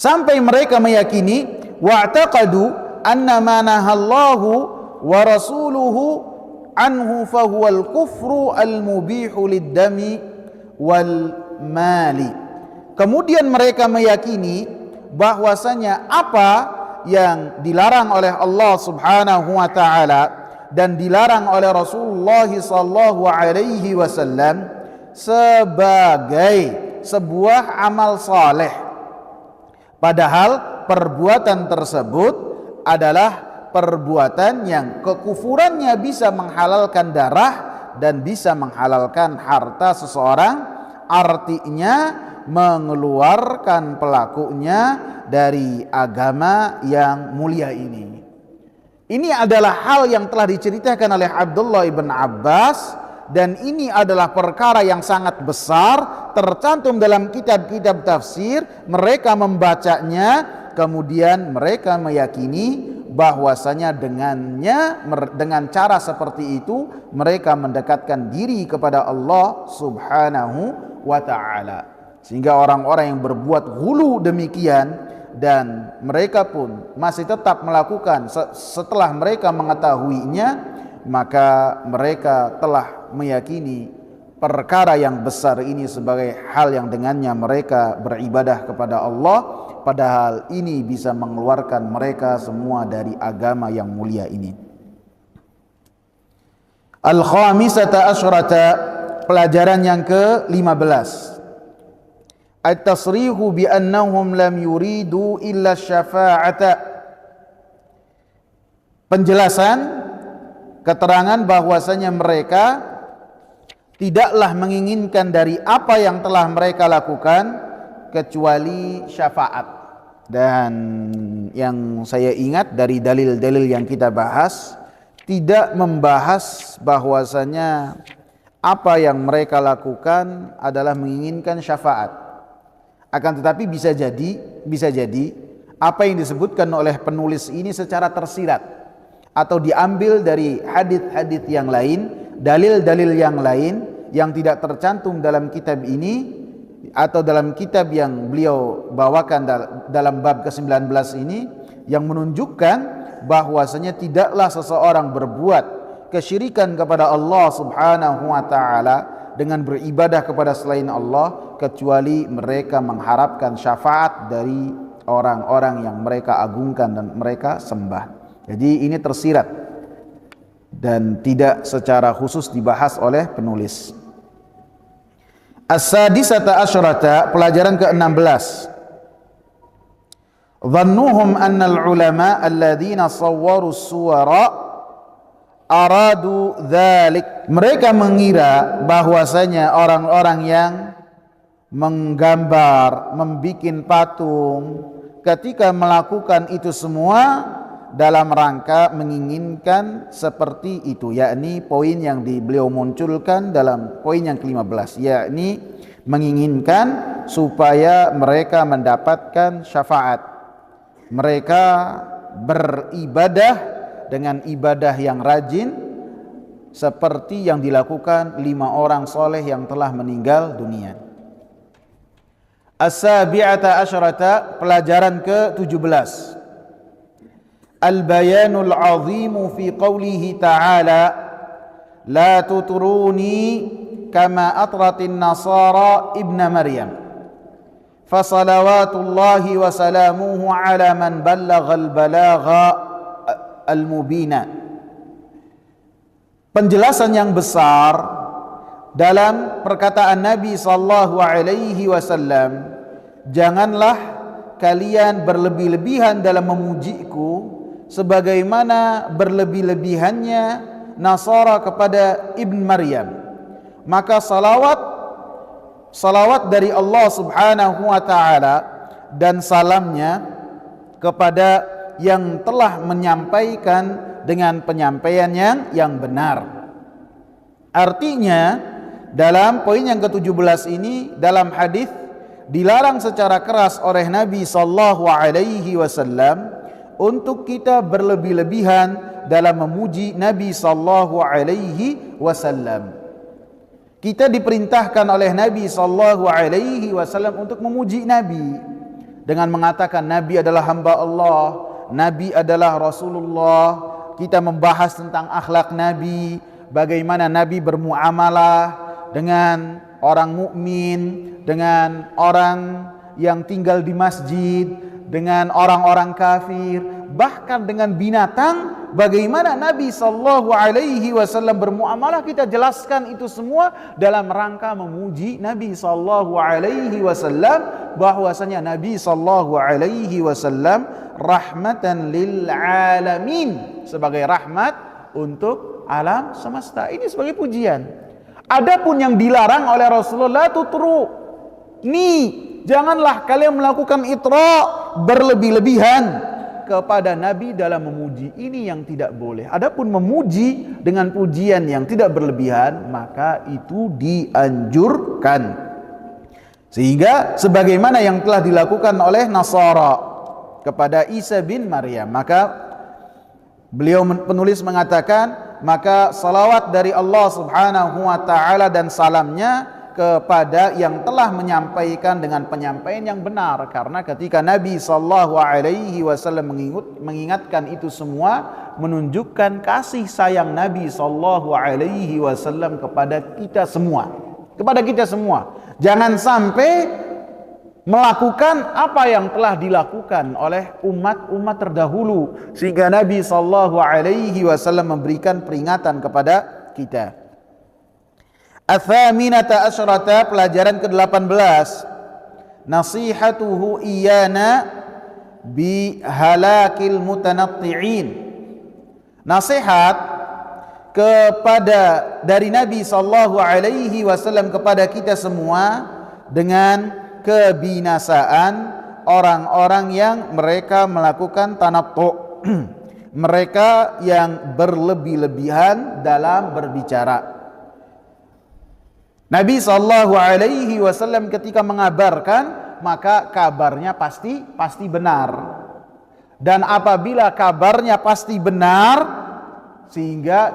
Sampai mereka meyakini wa'taqadu anna ma nahallahu wa rasuluhu anhu fahuwal kufru al-mubihu lid-dami wal mali. Kemudian mereka meyakini bahwasanya apa yang dilarang oleh Allah Subhanahu wa taala dan dilarang oleh Rasulullah sallallahu alaihi wasallam sebagai sebuah amal saleh, padahal perbuatan tersebut adalah perbuatan yang kekufurannya bisa menghalalkan darah dan bisa menghalalkan harta seseorang, artinya mengeluarkan pelakunya dari agama yang mulia ini. Ini adalah hal yang telah diceritakan oleh Abdullah ibn Abbas, dan ini adalah perkara yang sangat besar, tercantum dalam kitab-kitab tafsir. Mereka membacanya, kemudian mereka meyakini bahwasanya dengan cara seperti itu mereka mendekatkan diri kepada Allah Subhanahu wa taala. Sehingga orang-orang yang berbuat hulu demikian dan mereka pun masih tetap melakukan setelah mereka mengetahuinya, maka mereka telah meyakini perkara yang besar ini sebagai hal yang dengannya mereka beribadah kepada Allah, padahal ini bisa mengeluarkan mereka semua dari agama yang mulia ini. Al-khamisata asyrata, pelajaran yang ke-15. At-tasrihu bi annahum lam yuridu illa syafa'ata. Penjelasan, keterangan bahwasanya mereka tidaklah menginginkan dari apa yang telah mereka lakukan kecuali syafaat. Dan yang saya ingat dari dalil-dalil yang kita bahas, tidak membahas bahwasanya apa yang mereka lakukan adalah menginginkan syafaat. Akan tetapi bisa jadi apa yang disebutkan oleh penulis ini secara tersirat atau diambil dari hadits-hadits yang lain, dalil-dalil yang lain yang tidak tercantum dalam kitab ini atau dalam kitab yang beliau bawakan dalam bab ke-19 ini, yang menunjukkan bahwasanya tidaklah seseorang berbuat kesyirikan kepada Allah Subhanahu wa taala dengan beribadah kepada selain Allah kecuali mereka mengharapkan syafaat dari orang-orang yang mereka agungkan dan mereka sembah. Jadi ini tersirat dan tidak secara khusus dibahas oleh penulis. As-sadisata asyrata, pelajaran ke-16. Dhannuhum annal ulama alladhina sawwaru suwara aradu dzalik. Mereka mengira bahwasanya orang-orang yang menggambar, membikin patung, ketika melakukan itu semua dalam rangka menginginkan seperti itu, yakni poin yang beliau munculkan dalam poin yang ke-15, yakni menginginkan supaya mereka mendapatkan syafaat. Mereka beribadah dengan ibadah yang rajin seperti yang dilakukan 5 orang soleh yang telah meninggal dunia. As-sabi'ata asyrata, pelajaran ke-17. Al-bayanul azimu fi qawlihi ta'ala la tutruni kama atratin nasara ibna Maryam. fasalawatullahi wa salamuhu ala man ballaghal balagha al-mubina. Penjelasan yang besar dalam perkataan Nabi sallallahu alaihi wasallam, janganlah kalian berlebih-lebihan dalam memujiku sebagaimana berlebih-lebihannya Nasara kepada Ibn Maryam. Maka salawat dari Allah subhanahu wa ta'ala dan salamnya kepada yang telah menyampaikan dengan penyampaian yang benar. Artinya dalam poin yang ke-17 ini, dalam hadis dilarang secara keras oleh Nabi sallallahu alaihi wasallam untuk kita berlebih-lebihan dalam memuji Nabi sallallahu alaihi wasallam. Kita diperintahkan oleh Nabi sallallahu alaihi wasallam untuk memuji Nabi dengan mengatakan Nabi adalah hamba Allah, Nabi adalah Rasulullah. Kita membahas tentang akhlak Nabi, bagaimana Nabi bermuamalah dengan orang mukmin, dengan orang yang tinggal di masjid, dengan orang-orang kafir, bahkan dengan binatang. Bagaimana Nabi sallallahu alaihi wasallam bermuamalah, kita jelaskan itu semua dalam rangka memuji Nabi sallallahu alaihi wasallam, bahwasanya Nabi sallallahu alaihi wasallam rahmatan lil alamin, sebagai rahmat untuk alam semesta. Ini sebagai pujian. Adapun yang dilarang oleh Rasulullah tutru, janganlah kalian melakukan itra, berlebih-lebihan kepada Nabi dalam memuji. Ini yang tidak boleh. Adapun memuji dengan pujian yang tidak berlebihan, maka itu dianjurkan. Sehingga sebagaimana yang telah dilakukan oleh Nasara kepada Isa bin Maryam, maka beliau penulis mengatakan, maka salawat dari Allah subhanahu wa ta'ala dan salamnya kepada yang telah menyampaikan dengan penyampaian yang benar. Karena ketika Nabi sallallahu alaihi wasallam mengingatkan itu semua, menunjukkan kasih sayang Nabi sallallahu alaihi wasallam kepada kita semua. Jangan sampai melakukan apa yang telah dilakukan oleh umat-umat terdahulu, sehingga Nabi sallallahu alaihi wasallam memberikan peringatan kepada kita. Athaminata asyrata, pelajaran ke-18, nasihatuhu iyana bihalakil mutanatti'in. Nasihat kepada dari Nabi sallallahu alaihi wasallam kepada kita semua dengan kebinasaan orang-orang yang mereka melakukan tanattu', mereka yang berlebih-lebihan dalam berbicara. Nabi sallallahu alaihi wasallam ketika mengabarkan, maka kabarnya pasti benar. Dan apabila kabarnya pasti benar, sehingga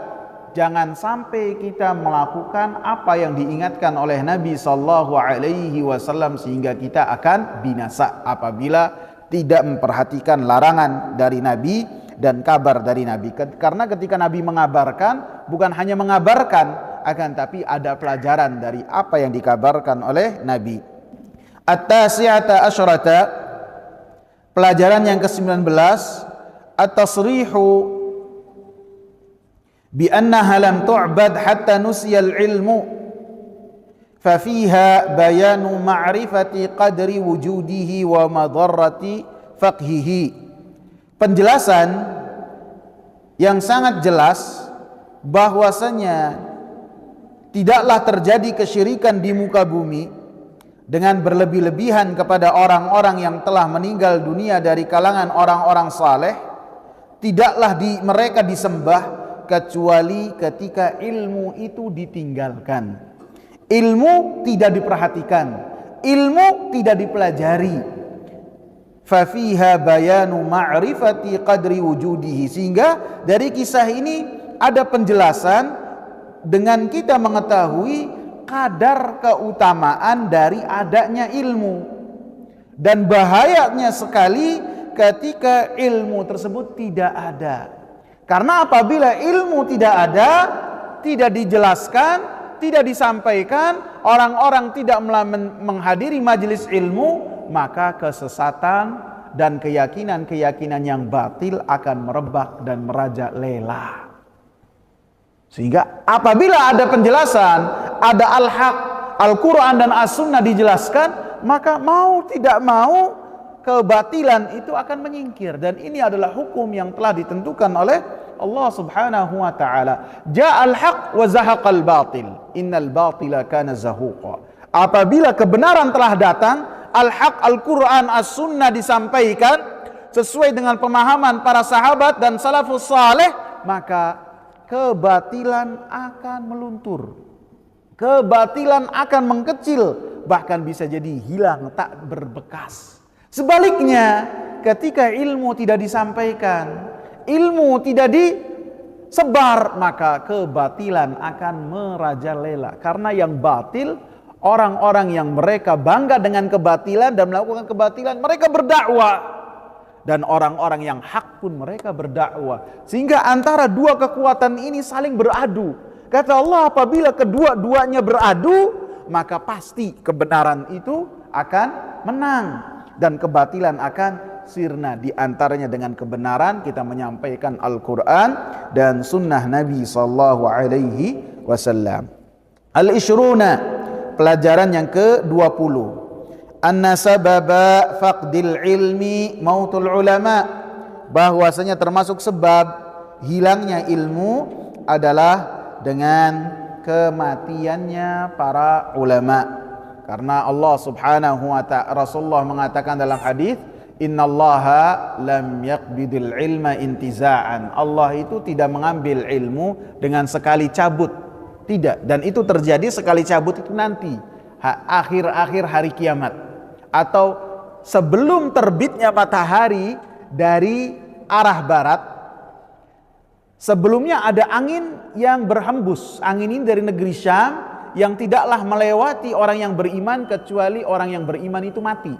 jangan sampai kita melakukan apa yang diingatkan oleh Nabi sallallahu alaihi wasallam, sehingga kita akan binasa apabila tidak memperhatikan larangan dari Nabi dan kabar dari Nabi. Karena ketika Nabi mengabarkan, bukan hanya mengabarkan, akan tapi ada pelajaran dari apa yang dikabarkan oleh Nabi. At-tasi'ata asyrata, pelajaran yang ke-19, at-tasrihu bi annaha lam tu'bad hatta nusiyal ilmu fa fiha bayanu ma'rifati qadri wujudihi wa madarrati faqhihi. Penjelasan yang sangat jelas bahwasanya tidaklah terjadi kesyirikan di muka bumi dengan berlebih-lebihan kepada orang-orang yang telah meninggal dunia dari kalangan orang-orang saleh. Tidaklah mereka disembah kecuali ketika ilmu itu ditinggalkan, ilmu tidak diperhatikan, ilmu tidak dipelajari. Fafiha bayanu ma'rifati qadri wujudihi, sehingga dari kisah ini ada penjelasan dengan kita mengetahui kadar keutamaan dari adanya ilmu, dan bahayanya sekali ketika ilmu tersebut tidak ada. Karena apabila ilmu tidak ada, tidak dijelaskan, tidak disampaikan, orang-orang tidak menghadiri majelis ilmu, maka kesesatan dan keyakinan-keyakinan yang batil akan merebak dan merajalela. Sehingga apabila ada penjelasan, ada al-haq, Al-Quran dan As-Sunnah dijelaskan, maka mau tidak mau kebatilan itu akan menyingkir. Dan ini adalah hukum yang telah ditentukan oleh Allah subhanahu wa ta'ala. Ja'al haq wa zahaqal batil, innal batila kana zahuqa. Apabila kebenaran telah datang, al-haq, Al-Quran, As-Sunnah disampaikan sesuai dengan pemahaman para sahabat dan salafus saleh, maka kebatilan akan meluntur, kebatilan akan mengkecil, bahkan bisa jadi hilang tak berbekas. Sebaliknya, ketika ilmu tidak disampaikan, ilmu tidak disebar, maka kebatilan akan merajalela. Karena yang batil, orang-orang yang mereka bangga dengan kebatilan dan melakukan kebatilan, mereka berdakwah. Dan orang-orang yang hak pun mereka berdakwah. Sehingga antara dua kekuatan ini saling beradu. Kata Allah, apabila kedua-duanya beradu, maka pasti kebenaran itu akan menang dan kebatilan akan sirna. Di antaranya dengan kebenaran kita menyampaikan Al-Quran dan sunnah Nabi SAW. Al-Ishruna, pelajaran yang ke-20. Anna sababa faqdil ilmi mautul ulama, bahwasanya termasuk sebab hilangnya ilmu adalah dengan kematiannya para ulama. Karena Allah subhanahu wa ta'ala, Rasulullah mengatakan dalam hadis, innallaha lam yaqbidil ilma intiza'an. Allah itu tidak mengambil ilmu dengan sekali cabut, tidak. Dan itu terjadi sekali cabut itu nanti akhir-akhir hari kiamat, atau sebelum terbitnya matahari dari arah barat. Sebelumnya ada angin yang berhembus. Angin ini dari negeri Syam yang tidaklah melewati orang yang beriman kecuali orang yang beriman itu mati.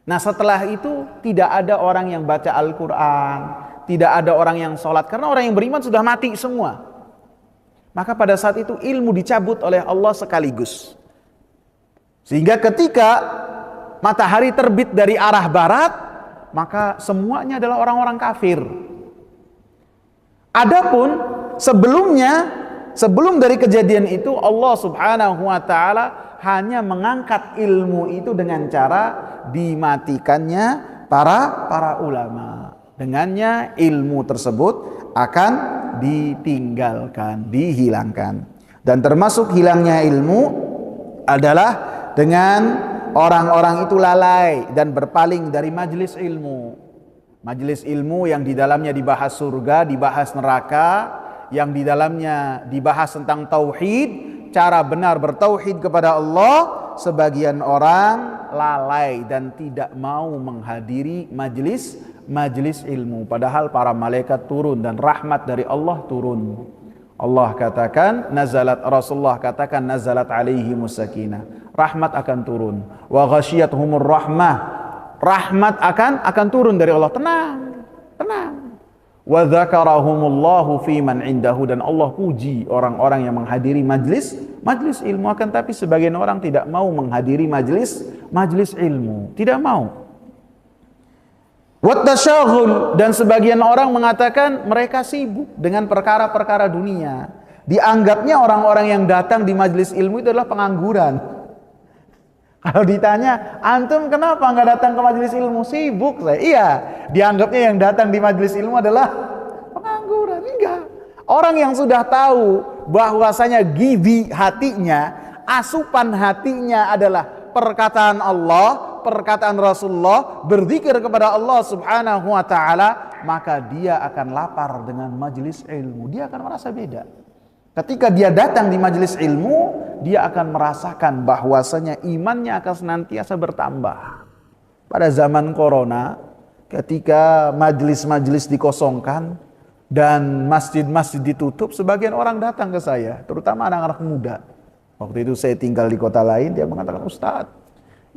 Nah, setelah itu tidak ada orang yang baca Al-Quran, tidak ada orang yang sholat, karena orang yang beriman sudah mati semua. Maka pada saat itu ilmu dicabut oleh Allah sekaligus. Sehingga ketika matahari terbit dari arah barat, maka semuanya adalah orang-orang kafir. Adapun sebelum dari kejadian itu, Allah subhanahu wa ta'ala hanya mengangkat ilmu itu dengan cara dimatikannya para ulama. Dengannya ilmu tersebut akan ditinggalkan, dihilangkan. Dan termasuk hilangnya ilmu adalah dengan orang-orang itu lalai dan berpaling dari majelis ilmu. Majelis ilmu yang di dalamnya dibahas surga, dibahas neraka, yang di dalamnya dibahas tentang tauhid, cara benar bertauhid kepada Allah. Sebagian orang lalai dan tidak mau menghadiri majelis ilmu, padahal para malaikat turun dan rahmat dari Allah turun. Allah katakan Rasulullah katakan nazalat alaihimus sakinah, rahmat akan turun. Wa ghasyiyatuhumur rahmah, rahmat akan turun dari Allah. Tenang. Wa dzakarahumullahu fi man indahu, dan Allah puji orang-orang yang menghadiri majlis ilmu. Akan tapi sebagian orang tidak mau menghadiri majlis ilmu, tidak mau. Wattasyagul, dan sebagian orang mengatakan mereka sibuk dengan perkara-perkara dunia. Dianggapnya orang-orang yang datang di majelis ilmu itu adalah pengangguran. Kalau ditanya, antum kenapa nggak datang ke majelis ilmu? Sibuk saya. Iya, dianggapnya yang datang di majelis ilmu adalah pengangguran. Enggak. Orang yang sudah tahu bahwasanya gizi hatinya, asupan hatinya adalah perkataan Allah, perkataan Rasulullah, berzikir kepada Allah subhanahu wa ta'ala, maka dia akan lapar dengan majelis ilmu. Dia akan merasa beda. Ketika dia datang di majelis ilmu, dia akan merasakan bahwasanya imannya akan senantiasa bertambah. Pada zaman corona, ketika majelis-majelis dikosongkan dan masjid-masjid ditutup, sebagian orang datang ke saya, terutama anak-anak muda. Waktu itu saya tinggal di kota lain, dia mengatakan, Ustadz,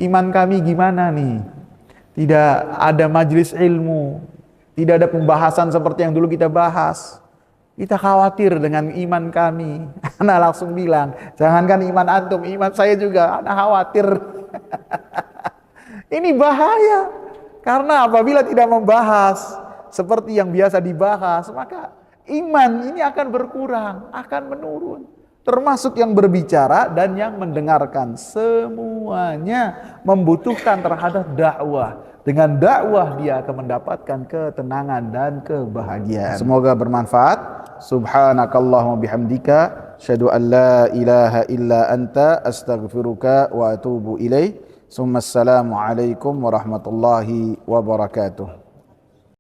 iman kami gimana nih? Tidak ada majelis ilmu, tidak ada pembahasan seperti yang dulu kita bahas. Kita khawatir dengan iman kami. Anak langsung bilang, jangankan iman antum, iman saya juga, anak khawatir. Ini bahaya. Karena apabila tidak membahas seperti yang biasa dibahas, maka iman ini akan berkurang, akan menurun. Termasuk yang berbicara dan yang mendengarkan. Semuanya membutuhkan terhadap dakwah. Dengan dakwah dia akan mendapatkan ketenangan dan kebahagiaan. Semoga bermanfaat. Subhanakallahumma bihamdika asyhadu an la ilaha illa anta astaghfiruka wa atubu ilaik. Assalamualaikum warahmatullahi wabarakatuh.